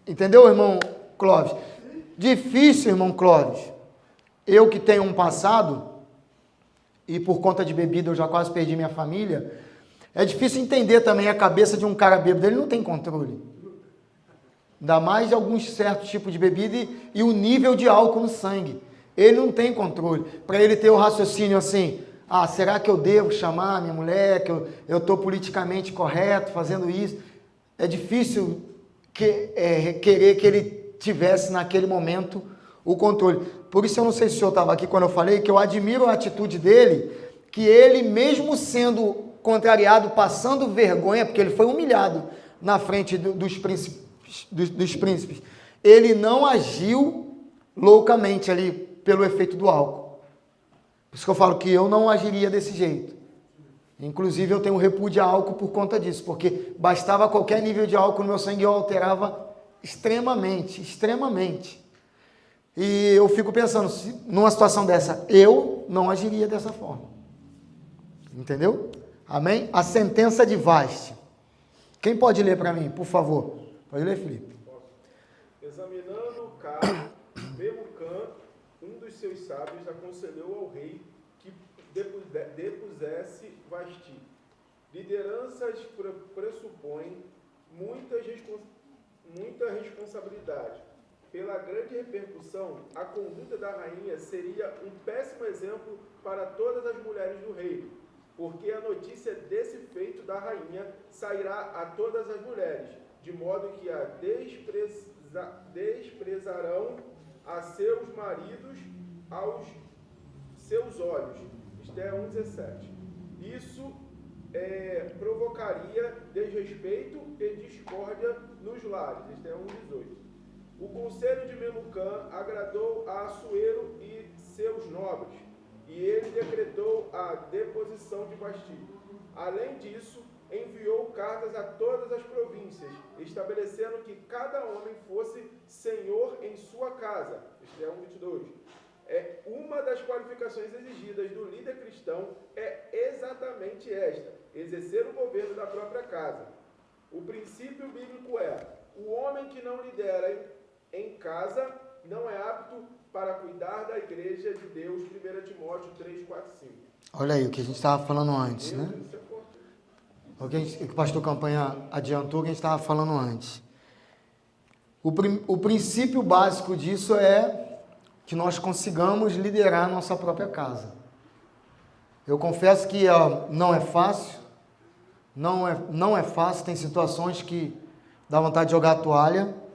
Entendeu, irmão Clóvis? Difícil, irmão Clóvis. Eu que tenho um passado, e por conta de bebida eu já quase perdi minha família, é difícil entender também a cabeça de um cara bêbado. Ele não tem controle. Ainda mais de alguns certos tipos de bebida e o nível de álcool no sangue. Ele não tem controle. Para ele ter o raciocínio assim, será que eu devo chamar minha mulher, que eu estou politicamente correto fazendo isso? É difícil querer que ele tivesse naquele momento o controle. Por isso eu não sei se o senhor estava aqui quando eu falei que eu admiro a atitude dele, que ele mesmo sendo contrariado, passando vergonha, porque ele foi humilhado na frente dos príncipes, ele não agiu loucamente ali pelo efeito do álcool. Por isso que eu falo que eu não agiria desse jeito. Inclusive eu tenho repúdio a álcool por conta disso, porque bastava qualquer nível de álcool no meu sangue, eu alterava extremamente. E eu fico pensando, numa situação dessa, eu não agiria dessa forma. Entendeu? Amém? A sentença de Vaste. Quem pode ler para mim, por favor? Pode ler, Felipe. Examinando o caso, Memucã, um dos seus sábios, aconselhou ao rei que depusesse Vasti. Lideranças pressupõem muita responsabilidade. Pela grande repercussão, a conduta da rainha seria um péssimo exemplo para todas as mulheres do reino, porque a notícia desse feito da rainha sairá a todas as mulheres, de modo que a desprezarão a seus maridos aos seus olhos. Esther 1,17. Isso provocaria desrespeito e discórdia nos lares. Esther 1,18. O conselho de Memucã agradou a Assuero e seus nobres, e ele decretou a deposição de Vasti. Além disso, enviou cartas a todas as províncias, estabelecendo que cada homem fosse senhor em sua casa. Esther 1,22. Uma das qualificações exigidas do líder cristão é exatamente esta: exercer o governo da própria casa. O princípio bíblico é: o homem que não lidera em casa não é apto para cuidar da igreja de Deus. 1 Timóteo 3, 4, 5. Olha aí o que a gente estava falando antes, né? O que o pastor Campanha adiantou, que a gente estava falando antes. O princípio básico disso é que nós consigamos liderar a nossa própria casa. Eu confesso que não é fácil, não é fácil, tem situações que dá vontade de jogar a toalha,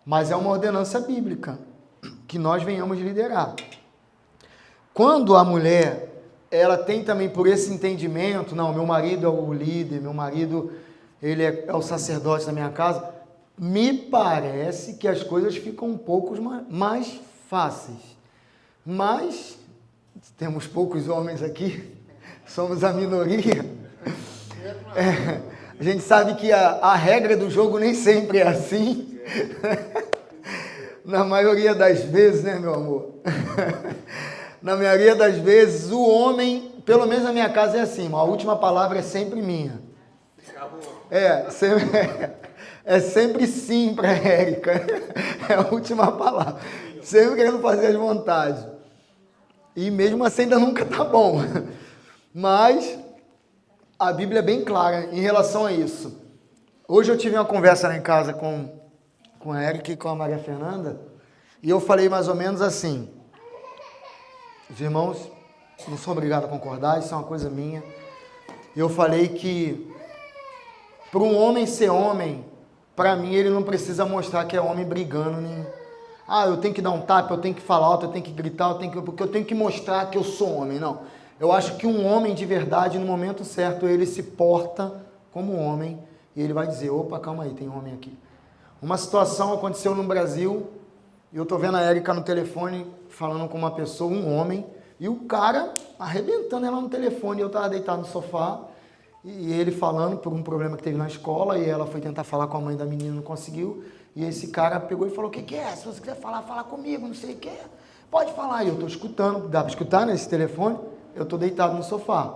mas é uma ordenança bíblica que nós venhamos liderar. Quando a mulher, ela tem também por esse entendimento, não, meu marido é o líder, meu marido ele é o sacerdote da minha casa, me parece que as coisas ficam um pouco mais fáceis. Mas temos poucos homens aqui, somos a minoria. A gente sabe que a regra do jogo nem sempre é assim. Na maioria das vezes, né, meu amor? Na maioria das vezes, o homem, pelo menos na minha casa é assim, a última palavra é sempre minha. É sempre sim para a Érica. É a última palavra. Sempre querendo fazer as vontades. E mesmo assim ainda nunca tá bom. Mas a Bíblia é bem clara em relação a isso. Hoje eu tive uma conversa lá em casa com a Érica e com a Maria Fernanda, e eu falei mais ou menos assim: os irmãos não são obrigados a concordar, isso é uma coisa minha. Eu falei que para um homem ser homem, para mim ele não precisa mostrar que é homem brigando nem... eu tenho que dar um tapa, eu tenho que falar alto, eu tenho que gritar, porque eu tenho que mostrar que eu sou homem. Não. Eu acho que um homem de verdade, no momento certo, ele se porta como homem e ele vai dizer: opa, calma aí, tem homem aqui. Uma situação aconteceu no Brasil, e eu tô vendo a Érica no telefone falando com uma pessoa, um homem, e o cara arrebentando ela no telefone. Eu tava deitado no sofá, e ele falando por um problema que teve na escola, e ela foi tentar falar com a mãe da menina, não conseguiu. E esse cara pegou e falou: o que é? Se você quiser falar, fala comigo, não sei o que. Pode falar. E eu tô escutando, dá para escutar nesse telefone? Eu tô deitado no sofá.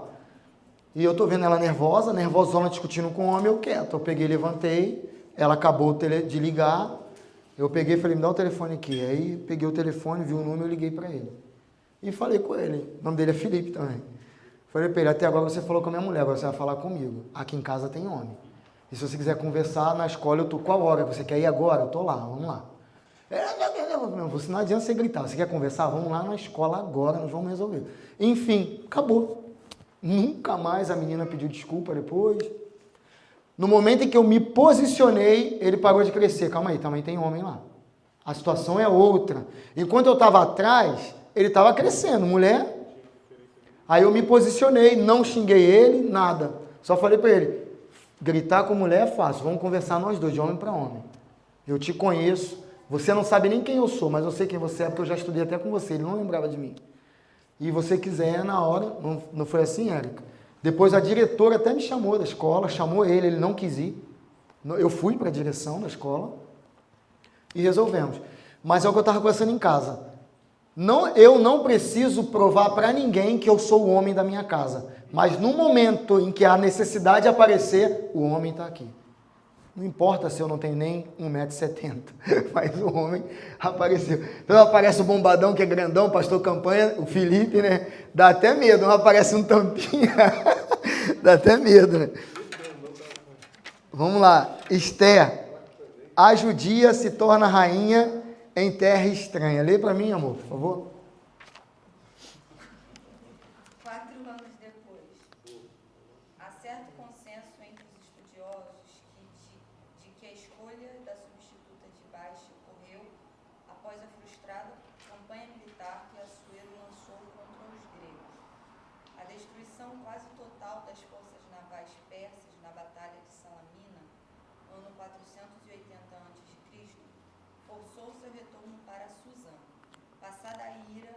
E eu tô vendo ela nervosona, discutindo com o homem, eu quieto. Eu peguei, levantei, ela acabou de ligar, eu peguei e falei: me dá o telefone aqui. Aí peguei o telefone, vi o número, eu liguei para ele. E falei com ele. O nome dele é Felipe também. Falei para ele: até agora você falou com a minha mulher, agora você vai falar comigo. Aqui em casa tem homem. E se você quiser conversar, na escola eu tô. Qual hora você quer ir agora? Eu tô lá, vamos lá. Não adianta você gritar. Você quer conversar? Vamos lá na escola agora, nós vamos resolver. Enfim, acabou. Nunca mais a menina pediu desculpa depois. No momento em que eu me posicionei, ele parou de crescer. Calma aí, também tem homem lá. A situação é outra. Enquanto eu estava atrás, ele estava crescendo. Mulher. Aí eu me posicionei, não xinguei ele, nada. Só falei para ele: gritar com mulher é fácil, vamos conversar nós dois, de homem para homem. Eu te conheço, você não sabe nem quem eu sou, mas eu sei quem você é, porque eu já estudei até com você, ele não lembrava de mim. E você quiser, na hora, não foi assim, Érica? Depois a diretora até me chamou da escola, chamou ele não quis ir. Eu fui para a direção da escola e resolvemos. Mas é o que eu estava conversando em casa. Eu não preciso provar para ninguém que eu sou o homem da minha casa. Mas no momento em que a necessidade aparecer, o homem está aqui. Não importa se eu não tenho nem 1,70 m, mas o homem apareceu. Então aparece o bombadão que é grandão, pastor Campanha, o Felipe, né? Dá até medo, não aparece um tampinha. Dá até medo, né? Vamos lá. Esther, a judia se torna rainha em terra estranha. Lê para mim, amor, por favor. 4 anos depois, há certo consenso entre os estudiosos de que a escolha da substituta de Vashti ocorreu após a frustrada campanha militar que Assuero lançou contra os gregos. A destruição quase total das forças navais persas na Batalha de Salamina, ano 480 a.C., forçou seu retorno para Suzã. Passada a ira,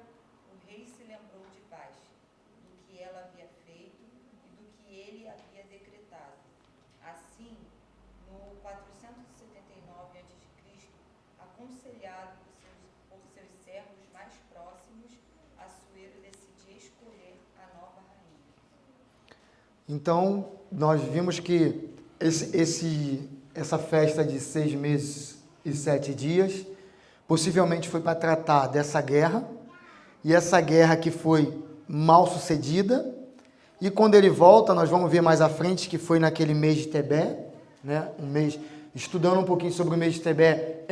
o rei se lembrou de Vashti, do que ela havia feito e do que ele havia decretado. Assim, no 479 a.C., aconselhado por seus servos mais próximos, Assuero decidiu escolher a nova rainha. Então, nós vimos que essa festa de 6 meses e 7 dias, possivelmente foi para tratar dessa guerra, e essa guerra que foi mal sucedida, e quando ele volta, nós vamos ver mais à frente que foi naquele mês de Tebé, né? Um mês, estudando um pouquinho sobre o mês de Tebé,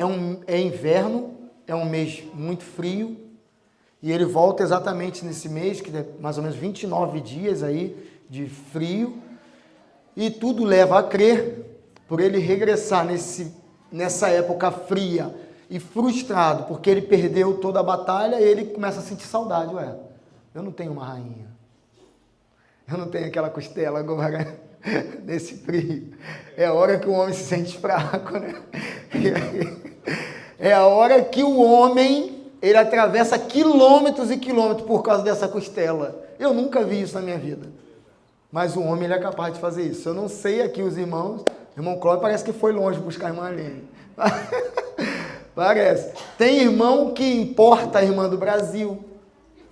é inverno, é um mês muito frio, e ele volta exatamente nesse mês, que é mais ou menos 29 dias aí de frio, e tudo leva a crer, por ele regressar nessa época fria e frustrado, porque ele perdeu toda a batalha, ele começa a sentir saudade. Ué, eu não tenho uma rainha, eu não tenho aquela costela agora, nesse frio. É a hora que o homem se sente fraco, né? É a hora que o homem, ele atravessa quilômetros e quilômetros por causa dessa costela. Eu nunca vi isso na minha vida. Mas o homem, ele é capaz de fazer isso. Eu não sei aqui os irmãos. Irmão Cláudio parece que foi longe buscar a irmã Aline. Parece. Tem irmão que importa a irmã do Brasil.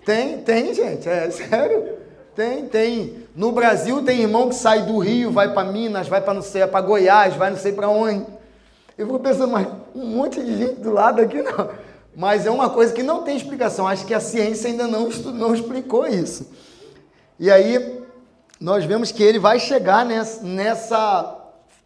Tem, gente. É sério. Tem. No Brasil tem irmão que sai do Rio, vai para Minas, vai para não sei, para Goiás, vai não sei para onde. Eu fico pensando, mas um monte de gente do lado aqui não. Mas é uma coisa que não tem explicação. Acho que a ciência ainda não explicou isso. E aí nós vemos que ele vai chegar nessa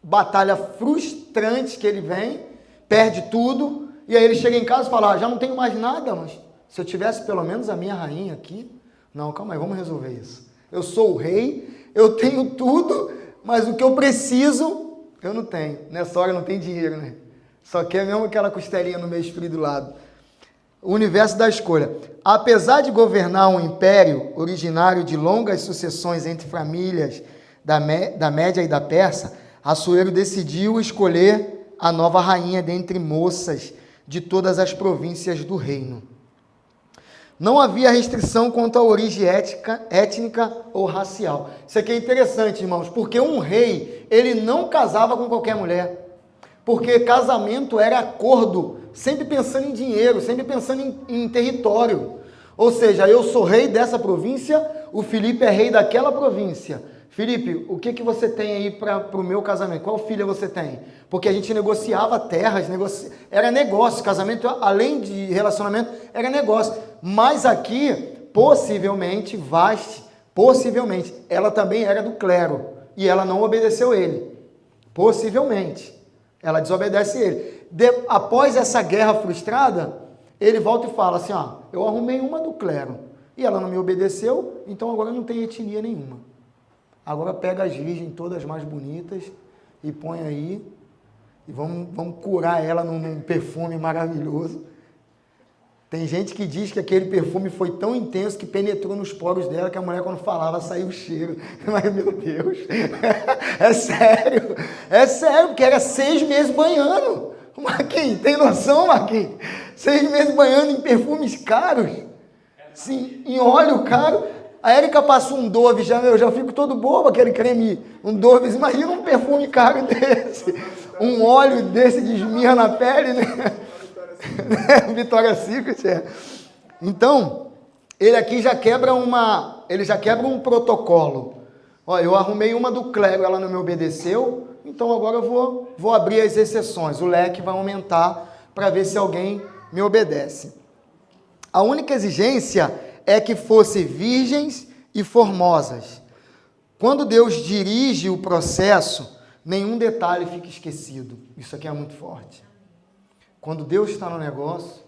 batalha frustrante que ele vem, perde tudo, e aí ele chega em casa e fala, já não tenho mais nada, mas se eu tivesse pelo menos a minha rainha aqui, não, calma aí, vamos resolver isso. Eu sou o rei, eu tenho tudo, mas o que eu preciso, eu não tenho. Nessa hora não tem dinheiro, né? Só quer mesmo aquela costelinha no meio frio do lado. O universo da escolha. Apesar de governar um império originário de longas sucessões entre famílias da Média e da Pérsia, Assuero decidiu escolher a nova rainha dentre moças de todas as províncias do reino. Não havia restrição quanto à origem étnica ou racial. Isso aqui é interessante, irmãos, porque um rei, ele não casava com qualquer mulher. Porque casamento era acordo, sempre pensando em dinheiro, sempre pensando em território. Ou seja, eu sou rei dessa província, o Felipe é rei daquela província. Felipe, o que você tem aí para o meu casamento? Qual filha você tem? Porque a gente negociava terras, era negócio, casamento, além de relacionamento, era negócio. Mas aqui, possivelmente, ela também era do clero, e ela não obedeceu ele. Possivelmente, ela desobedece ele. Após essa guerra frustrada, ele volta e fala assim, eu arrumei uma do clero, e ela não me obedeceu, então agora não tem etnia nenhuma. Agora pega as virgens todas mais bonitas e põe aí, e vamos curar ela num perfume maravilhoso. Tem gente que diz que aquele perfume foi tão intenso que penetrou nos poros dela, que a mulher quando falava saiu o cheiro. Mas, meu Deus, é sério, porque era 6 meses banhando. Marquinhos, tem noção, Marquinhos? 6 meses banhando em perfumes caros, sim, em óleo caro. A Érica passa um Dove, eu já fico todo bobo, aquele creme, um Dove, imagina um perfume caro desse, um óleo desse de esmirra na pele, né? Vitória Secret, é. Então, ele aqui já quebra um protocolo. Ó, eu arrumei uma do clero, ela não me obedeceu, então agora eu vou abrir as exceções, o leque vai aumentar para ver se alguém me obedece. A única exigência é que fossem virgens e formosas. Quando Deus dirige o processo, nenhum detalhe fica esquecido. Isso aqui é muito forte. Quando Deus está no negócio,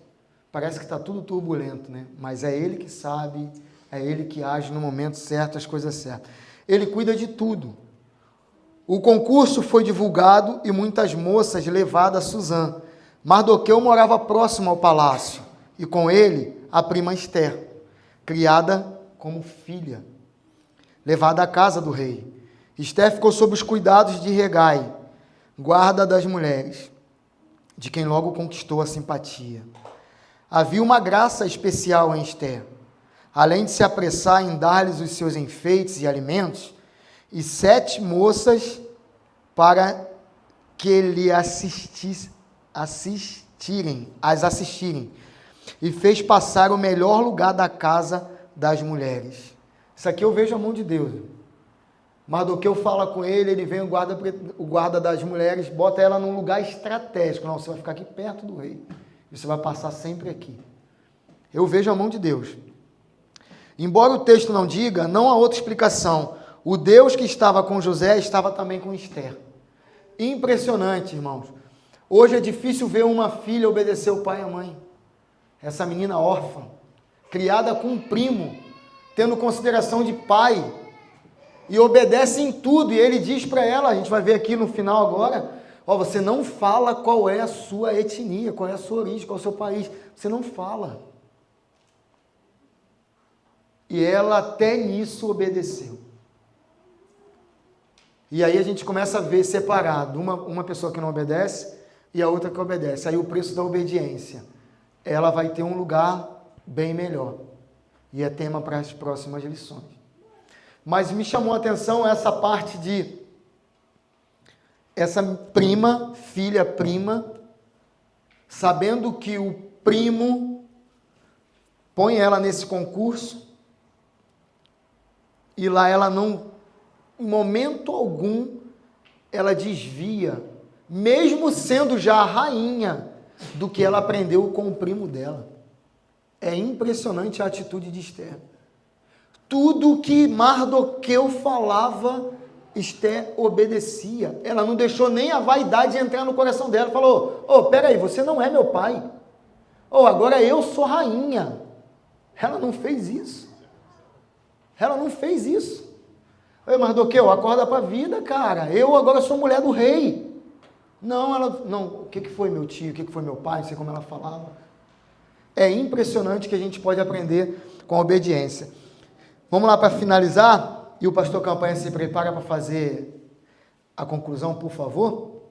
parece que está tudo turbulento, né? Mas é Ele que sabe, é Ele que age no momento certo, as coisas certas. Ele cuida de tudo. O concurso foi divulgado e muitas moças levadas a Suzã. Mardoqueu morava próximo ao palácio, e com ele a prima Esther, criada como filha, levada à casa do rei. Esther ficou sob os cuidados de Hegai, guarda das mulheres, de quem logo conquistou a simpatia. Havia uma graça especial em Esther. Além de se apressar em dar-lhes os seus enfeites e alimentos, e 7 moças para que lhe assistirem, e fez passar o melhor lugar da casa das mulheres. Isso aqui eu vejo a mão de Deus. Mardoqueu fala com ele, ele vem o guarda das mulheres, bota ela num lugar estratégico. Não, você vai ficar aqui perto do rei. Você vai passar sempre aqui. Eu vejo a mão de Deus. Embora o texto não diga, não há outra explicação. O Deus que estava com José estava também com Esther. Impressionante, irmãos. Hoje é difícil ver uma filha obedecer o pai e a mãe. Essa menina órfã, criada com um primo, tendo consideração de pai, e obedece em tudo. E ele diz para ela, a gente vai ver aqui no final agora, ó, você não fala qual é a sua etnia, qual é a sua origem, qual é o seu país. Você não fala. E ela até nisso obedeceu. E aí a gente começa a ver separado, uma pessoa que não obedece e a outra que obedece. Aí o preço da obediência, ela vai ter um lugar bem melhor. E é tema para as próximas lições. Mas me chamou a atenção essa parte de essa prima, filha prima, sabendo que o primo põe ela nesse concurso, e lá ela não, em momento algum, ela desvia, mesmo sendo já a rainha, do que ela aprendeu com o primo dela. É impressionante a atitude de Esther. Tudo que Mardoqueu falava, Esther obedecia. Ela não deixou nem a vaidade entrar no coração dela. Falou, peraí, você não é meu pai. Agora eu sou rainha. Ela não fez isso. Ela não fez isso. Ei, Mardoqueu, acorda para a vida, cara. Eu agora sou mulher do rei. Não, o que foi meu tio, o que foi meu pai, não sei como ela falava. É impressionante que a gente pode aprender com a obediência. Vamos lá para finalizar, e o pastor Campanha se prepara para fazer a conclusão, por favor.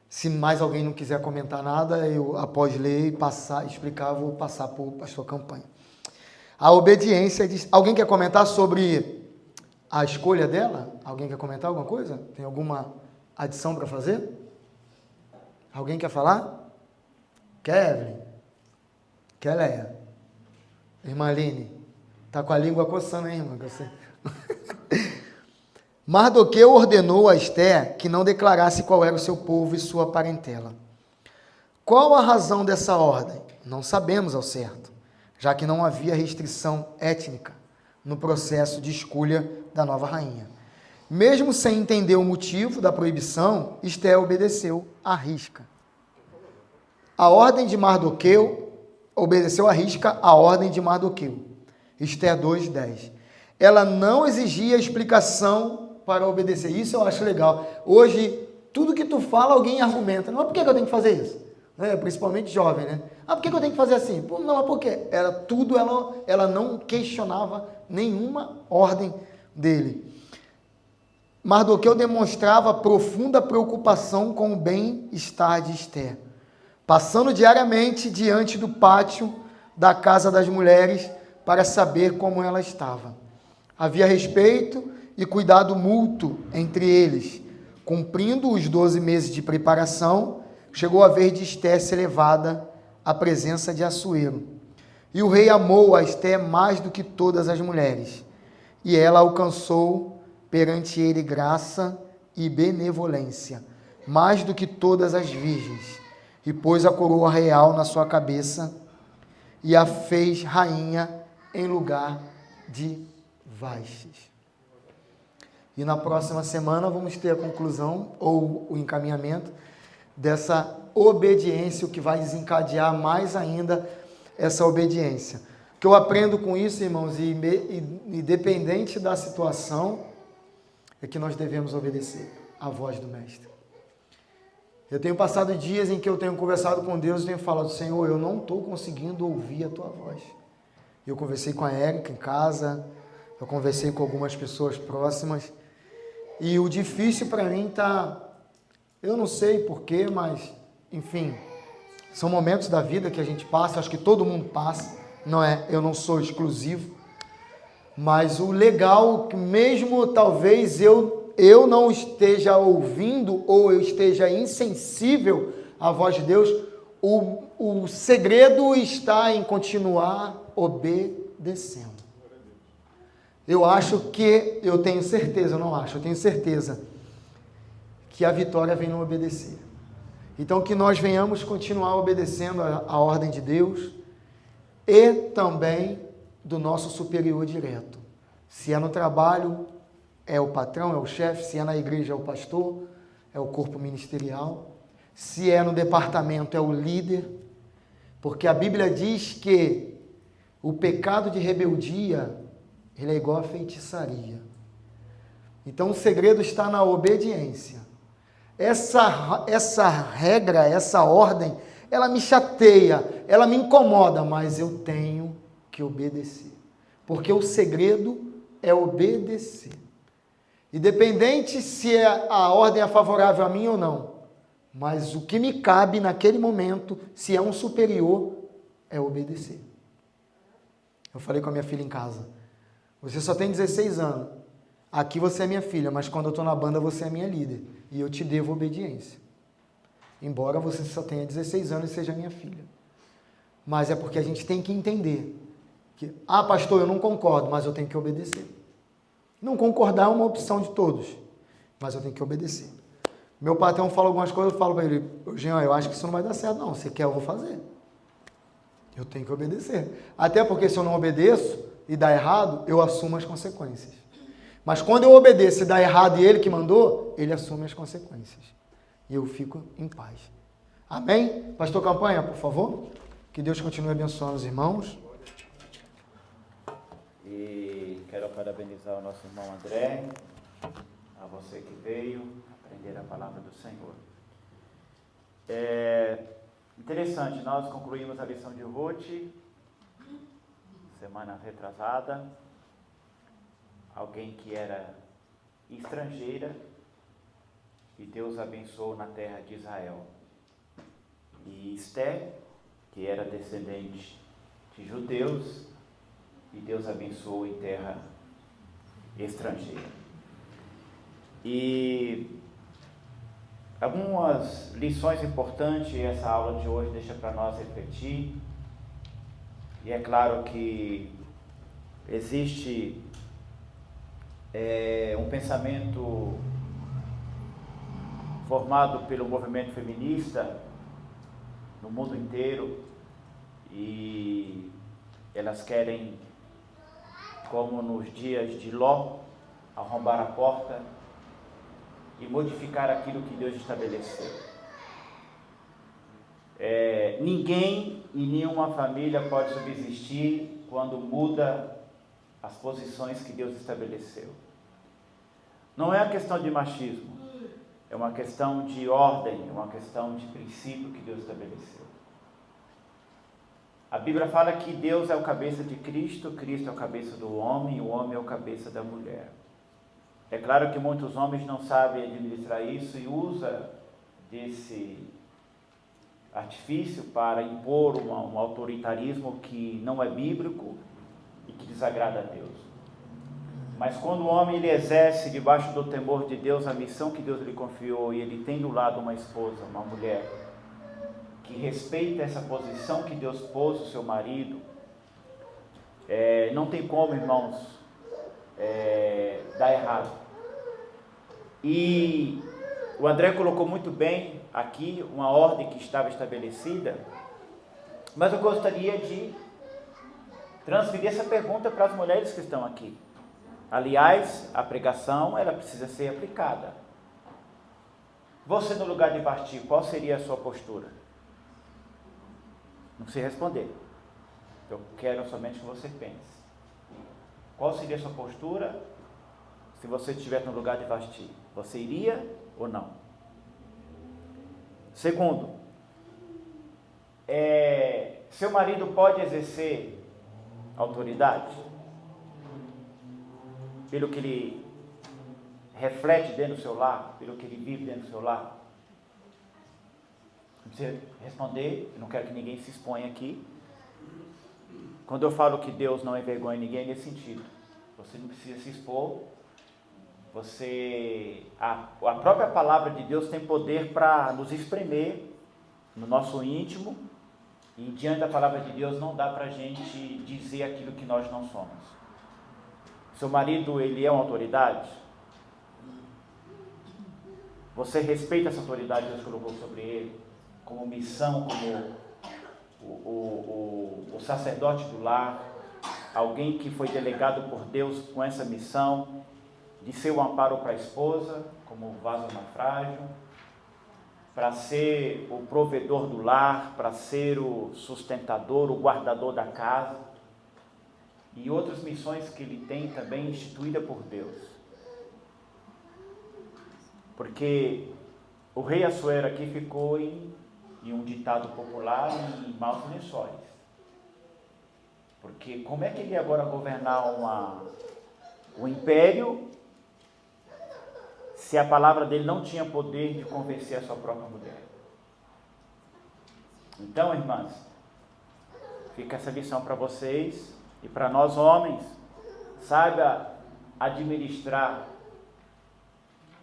Se mais alguém não quiser comentar nada, eu, após ler e explicar, vou passar para o pastor Campanha. A obediência, alguém quer comentar sobre a escolha dela? Alguém quer comentar alguma coisa? Tem alguma adição para fazer? Alguém quer falar? Kevin? Keleia? Irmã Aline? Está com a língua coçando, hein, irmã? Mardoqueu ordenou a Esther que não declarasse qual era o seu povo e sua parentela. Qual a razão dessa ordem? Não sabemos ao certo, já que não havia restrição étnica no processo de escolha da nova rainha. Mesmo sem entender o motivo da proibição, Esther obedeceu à risca. A ordem de Mardoqueu obedeceu à risca a ordem de Mardoqueu. Esther 2:10. Ela não exigia explicação para obedecer. Isso eu acho legal. Hoje, tudo que tu fala, alguém argumenta. Não, por que eu tenho que fazer isso? Principalmente jovem, né? Por que eu tenho que fazer assim? Não, mas por quê? Ela não questionava nenhuma ordem dele. Mardoqueu demonstrava profunda preocupação com o bem-estar de Esther, passando diariamente diante do pátio da casa das mulheres para saber como ela estava. Havia respeito e cuidado mútuo entre eles. Cumprindo os 12 meses de preparação, chegou a vez de Esther ser levada à presença de Assuero. E o rei amou a Esther mais do que todas as mulheres, e ela alcançou perante ele graça e benevolência, mais do que todas as virgens, e pôs a coroa real na sua cabeça, e a fez rainha em lugar de Vastes. E na próxima semana vamos ter a conclusão, ou o encaminhamento, dessa obediência, o que vai desencadear mais ainda essa obediência. O que eu aprendo com isso, irmãos, e independente da situação, é que nós devemos obedecer à voz do Mestre. Eu tenho passado dias em que eu tenho conversado com Deus e tenho falado, Senhor, eu não estou conseguindo ouvir a Tua voz. Eu conversei com a Érica em casa, eu conversei com algumas pessoas próximas, e o difícil para mim está, eu não sei porquê, mas, enfim, são momentos da vida que a gente passa, acho que todo mundo passa, eu não sou exclusivo, mas o legal, mesmo talvez eu não esteja ouvindo ou eu esteja insensível à voz de Deus, o segredo está em continuar obedecendo. Eu tenho certeza que a vitória vem no obedecer. Então que nós venhamos continuar obedecendo a ordem de Deus e também do nosso superior direto. Se é no trabalho, é o patrão, é o chefe, se é na igreja, é o pastor, é o corpo ministerial, se é no departamento, é o líder, porque a Bíblia diz que o pecado de rebeldia, ele é igual a feitiçaria. Então o segredo está na obediência. Essa regra, essa ordem, ela me chateia, ela me incomoda, mas eu tenho que obedecer. Porque o segredo é obedecer. Independente se a ordem é favorável a mim ou não, mas o que me cabe naquele momento, se é um superior, é obedecer. Eu falei com a minha filha em casa, você só tem 16 anos, aqui você é minha filha, mas quando eu estou na banda você é minha líder, e eu te devo obediência. Embora você só tenha 16 anos e seja minha filha. Mas é porque a gente tem que entender que, pastor, eu não concordo, mas eu tenho que obedecer. Não concordar é uma opção de todos, mas eu tenho que obedecer. Meu patrão fala algumas coisas, eu falo para ele, Jean, eu acho que isso não vai dar certo, não. Você quer, eu vou fazer. Eu tenho que obedecer. Até porque se eu não obedeço e dá errado, eu assumo as consequências. Mas quando eu obedeço e dá errado e ele que mandou, ele assume as consequências. E eu fico em paz. Amém? Pastor Campanha, por favor. Que Deus continue abençoando os irmãos. E quero parabenizar o nosso irmão André, a você que veio aprender a palavra do Senhor. Interessante, nós concluímos a lição de Ruth, semana retrasada, alguém que era estrangeira e Deus abençoou na terra de Israel. E Esté, que era descendente de judeus, e Deus abençoou em terra estrangeira. E algumas lições importantes essa aula de hoje deixa para nós refletir. E é claro que existe um pensamento formado pelo movimento feminista no mundo inteiro, e elas querem, como nos dias de Ló, arrombar a porta e modificar aquilo que Deus estabeleceu. Ninguém e nenhuma família pode subsistir quando muda as posições que Deus estabeleceu. Não é uma questão de machismo, é uma questão de ordem, é uma questão de princípio que Deus estabeleceu. A Bíblia fala que Deus é o cabeça de Cristo, Cristo é o cabeça do homem, o homem é o cabeça da mulher. É claro que muitos homens não sabem administrar isso e usam desse artifício para impor um autoritarismo que não é bíblico e que desagrada a Deus. Mas quando o homem ele exerce debaixo do temor de Deus a missão que Deus lhe confiou, e ele tem do lado uma esposa, uma mulher, que respeita essa posição que Deus pôs o seu marido, não tem como, irmãos, dar errado. E o André colocou muito bem aqui uma ordem que estava estabelecida, mas eu gostaria de transferir essa pergunta para as mulheres que estão aqui. Aliás, a pregação ela precisa ser aplicada. Você no lugar de Vasti, qual seria a sua postura? Não precisa responder. Eu quero somente que você pense. Qual seria a sua postura se você estivesse no lugar de Vasti? Você iria ou não? Segundo, seu marido pode exercer autoridade pelo que ele reflete dentro do seu lar, pelo que ele vive dentro do seu lar? Não precisa responder, eu não quero que ninguém se exponha aqui. Quando eu falo que Deus não envergonha ninguém, é nesse sentido. Você não precisa se expor. A própria palavra de Deus tem poder para nos espremer no nosso íntimo, e diante da palavra de Deus não dá para a gente dizer aquilo que nós não somos. Seu marido, ele é uma autoridade? Você respeita essa autoridade que Deus colocou sobre ele, como missão, como o sacerdote do lar, alguém que foi delegado por Deus com essa missão, de ser o amparo para a esposa, como vaso naufrágio, para ser o provedor do lar, para ser o sustentador, o guardador da casa, e outras missões que ele tem também instituída por Deus. Porque o rei Assuero aqui ficou em um ditado popular em maus lençóis. Porque como é que ele ia agora governar um império se a palavra dele não tinha poder de convencer a sua própria mulher? Então, irmãs, fica essa lição para vocês e para nós homens. Saiba administrar,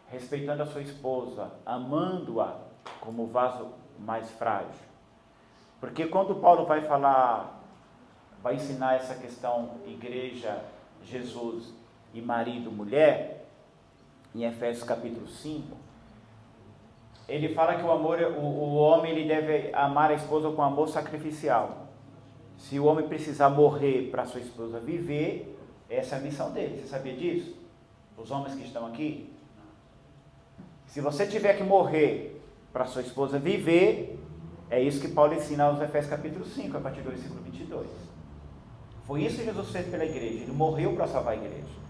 respeitando a sua esposa, amando-a como vaso mais frágil. Porque quando Paulo vai ensinar essa questão igreja, Jesus e marido, mulher, em Efésios capítulo 5, ele fala que o homem ele deve amar a esposa com amor sacrificial. Se o homem precisar morrer para sua esposa viver, essa é a missão dele. Você sabia disso? Os homens que estão aqui? Se você tiver que morrer para sua esposa viver, é isso que Paulo ensina aos Efésios capítulo 5, a partir do versículo 22. Foi isso que Jesus fez pela igreja, ele morreu para salvar a igreja.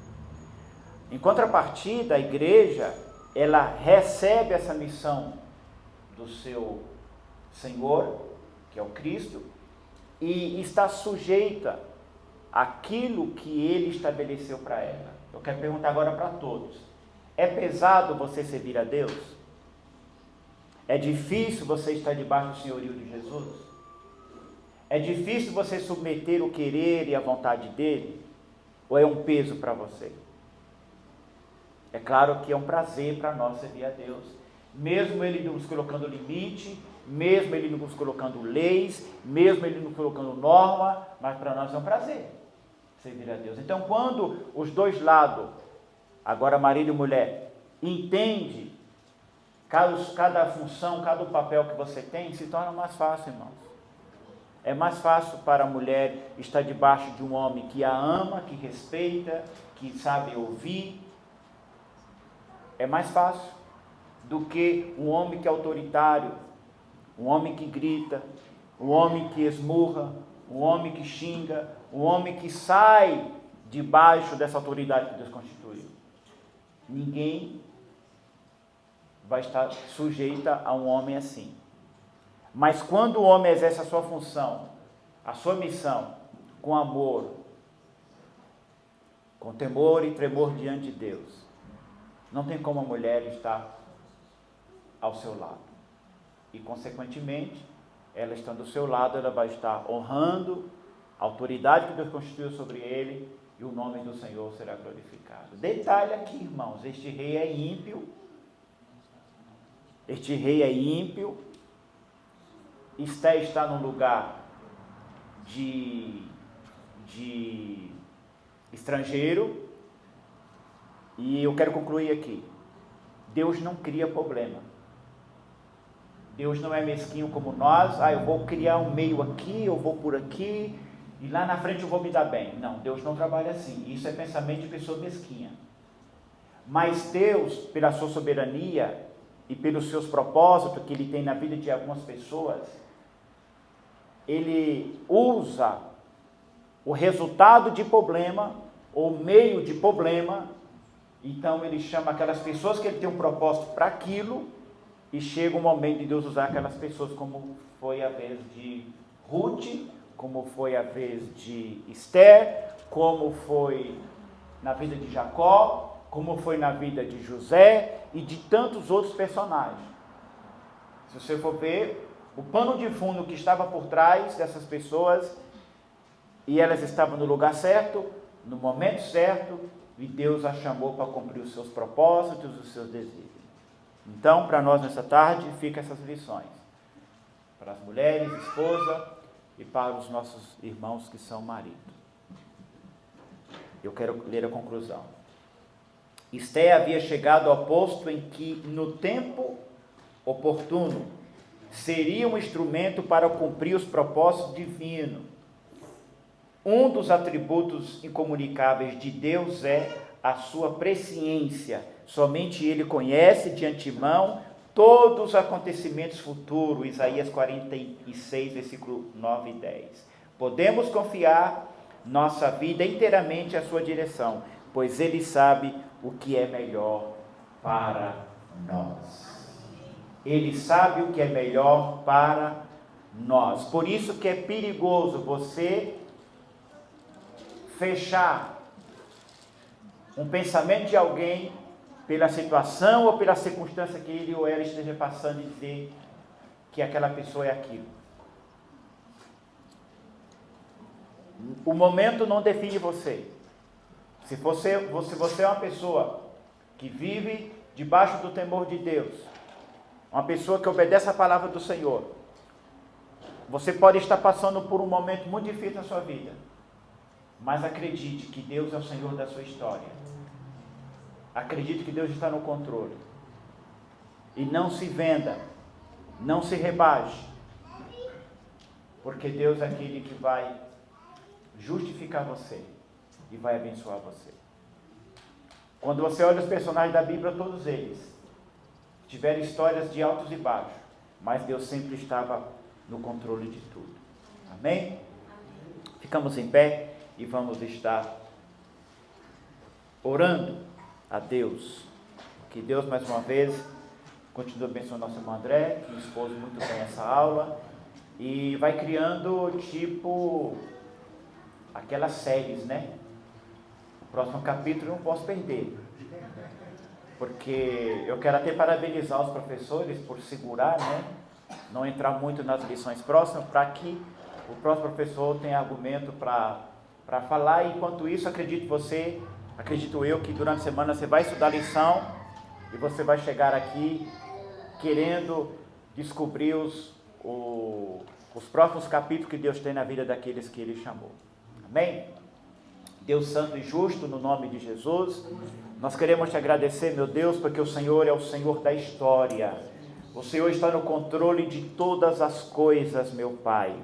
Em contrapartida, a igreja, ela recebe essa missão do seu Senhor, que é o Cristo, e está sujeita àquilo que ele estabeleceu para ela. Eu quero perguntar agora para todos: é pesado você servir a Deus? É difícil você estar debaixo do senhorio de Jesus? É difícil você submeter o querer e a vontade dele? Ou é um peso para você? É claro que é um prazer para nós servir a Deus, mesmo ele nos colocando limite, mesmo ele nos colocando leis, mesmo ele nos colocando norma, mas para nós é um prazer servir a Deus. Então, quando os dois lados, agora marido e mulher, entende cada função, cada papel que você tem, se torna mais fácil, irmãos. É mais fácil para a mulher estar debaixo de um homem que a ama, que respeita, que sabe ouvir. É mais fácil do que um homem que é autoritário, um homem que grita, um homem que esmurra, um homem que xinga, um homem que sai debaixo dessa autoridade que Deus constituiu. Ninguém vai estar sujeita a um homem assim. Mas quando o homem exerce a sua função, a sua missão, com amor, com temor e tremor diante de Deus, não tem como a mulher estar ao seu lado. E, consequentemente, ela estando ao seu lado, ela vai estar honrando a autoridade que Deus constituiu sobre ele, e o nome do Senhor será glorificado. Detalhe aqui, irmãos, este rei é ímpio, está num lugar de estrangeiro, e eu quero concluir aqui. Deus não cria problema. Deus não é mesquinho como nós. Eu vou criar um meio aqui, eu vou por aqui, e lá na frente eu vou me dar bem. Não, Deus não trabalha assim. Isso é pensamento de pessoa mesquinha. Mas Deus, pela sua soberania, e pelos seus propósitos que ele tem na vida de algumas pessoas, ele usa o resultado de problema, ou meio de problema. Então ele chama aquelas pessoas que ele tem um propósito para aquilo, e chega o momento de Deus usar aquelas pessoas, como foi a vez de Ruth, como foi a vez de Esther, como foi na vida de Jacó, como foi na vida de José e de tantos outros personagens. Se você for ver o pano de fundo que estava por trás dessas pessoas, e elas estavam no lugar certo, no momento certo, e Deus as chamou para cumprir os seus propósitos, os seus desígnios. Então, para nós nessa tarde, ficam essas lições. Para as mulheres, esposa, e para os nossos irmãos que são marido. Eu quero ler a conclusão. Esther havia chegado ao posto em que, no tempo oportuno, seria um instrumento para cumprir os propósitos divinos. Um dos atributos incomunicáveis de Deus é a sua presciência. Somente Ele conhece de antemão todos os acontecimentos futuros. Isaías 46, versículo 9 e 10. Podemos confiar nossa vida inteiramente à sua direção, pois Ele sabe o que é melhor para nós. Ele sabe o que é melhor para nós. Por isso que é perigoso você fechar um pensamento de alguém pela situação ou pela circunstância que ele ou ela esteja passando e dizer que aquela pessoa é aquilo. O momento não define você. Se você é uma pessoa que vive debaixo do temor de Deus, uma pessoa que obedece a palavra do Senhor, você pode estar passando por um momento muito difícil na sua vida, mas acredite que Deus é o Senhor da sua história. Acredite que Deus está no controle. E não se venda, não se rebaixe, porque Deus é aquele que vai justificar você e vai abençoar você. Quando você olha os personagens da Bíblia, todos eles tiveram histórias de altos e baixos, mas Deus sempre estava no controle de tudo. Amém? Ficamos em pé e vamos estar orando a Deus. Que Deus, mais uma vez, continue abençoando nosso irmão André, que expôs muito bem essa aula, e vai criando, tipo, aquelas séries, né? O próximo capítulo eu não posso perder, porque eu quero até parabenizar os professores por segurar, né? Não entrar muito nas lições próximas, para que o próximo professor tenha argumento para falar. E enquanto isso, acredito eu que durante a semana você vai estudar a lição e você vai chegar aqui querendo descobrir os próximos capítulos que Deus tem na vida daqueles que Ele chamou. Amém? Deus santo e justo, no nome de Jesus, nós queremos te agradecer, meu Deus, porque o Senhor é o Senhor da história. O Senhor está no controle de todas as coisas, meu Pai.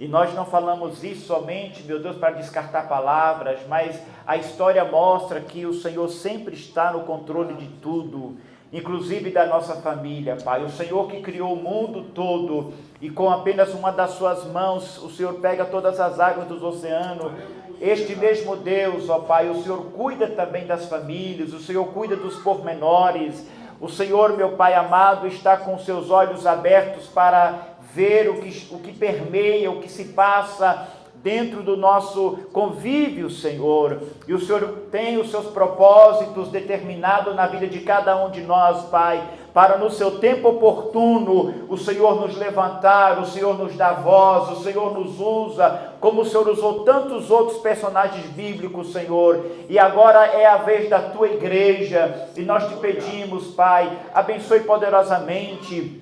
E nós não falamos isso somente, meu Deus, para descartar palavras, mas a história mostra que o Senhor sempre está no controle de tudo, inclusive da nossa família, Pai. O Senhor que criou o mundo todo, e com apenas uma das suas mãos, o Senhor pega todas as águas dos oceanos. Este mesmo Deus, ó Pai, o Senhor cuida também das famílias, o Senhor cuida dos pormenores. O Senhor, meu Pai amado, está com seus olhos abertos para ver o que permeia, o que se passa dentro do nosso convívio, Senhor. E o Senhor tem os seus propósitos determinados na vida de cada um de nós, Pai, para no seu tempo oportuno o Senhor nos levantar, o Senhor nos dá voz, o Senhor nos usa, como o Senhor usou tantos outros personagens bíblicos, Senhor. E agora é a vez da tua igreja, e nós te pedimos, Pai, abençoe poderosamente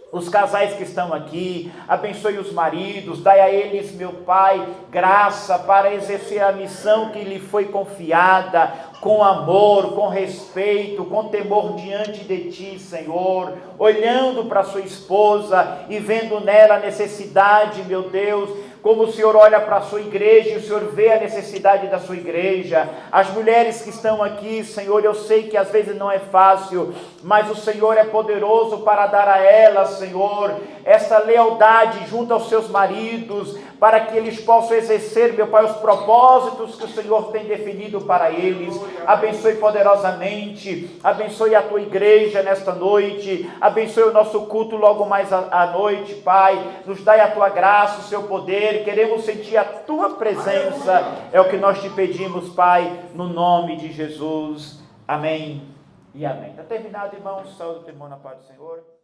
os casais que estão aqui, abençoe os maridos, dai a eles, meu Pai, graça para exercer a missão que lhe foi confiada, com amor, com respeito, com temor diante de Ti, Senhor, olhando para sua esposa e vendo nela a necessidade, meu Deus, como o Senhor olha para a sua igreja e o Senhor vê a necessidade da sua igreja. As mulheres que estão aqui, Senhor, eu sei que às vezes não é fácil, mas o Senhor é poderoso para dar a elas, Senhor, essa lealdade junto aos seus maridos, para que eles possam exercer, meu Pai, os propósitos que o Senhor tem definido para eles. Abençoe poderosamente, abençoe a tua igreja nesta noite, abençoe o nosso culto logo mais à noite, Pai. Nos dai a tua graça, o seu poder, queremos sentir a tua presença, é o que nós te pedimos, Pai, no nome de Jesus. Amém e amém. Está terminado, irmãos. Saúde, irmão, na paz do Senhor.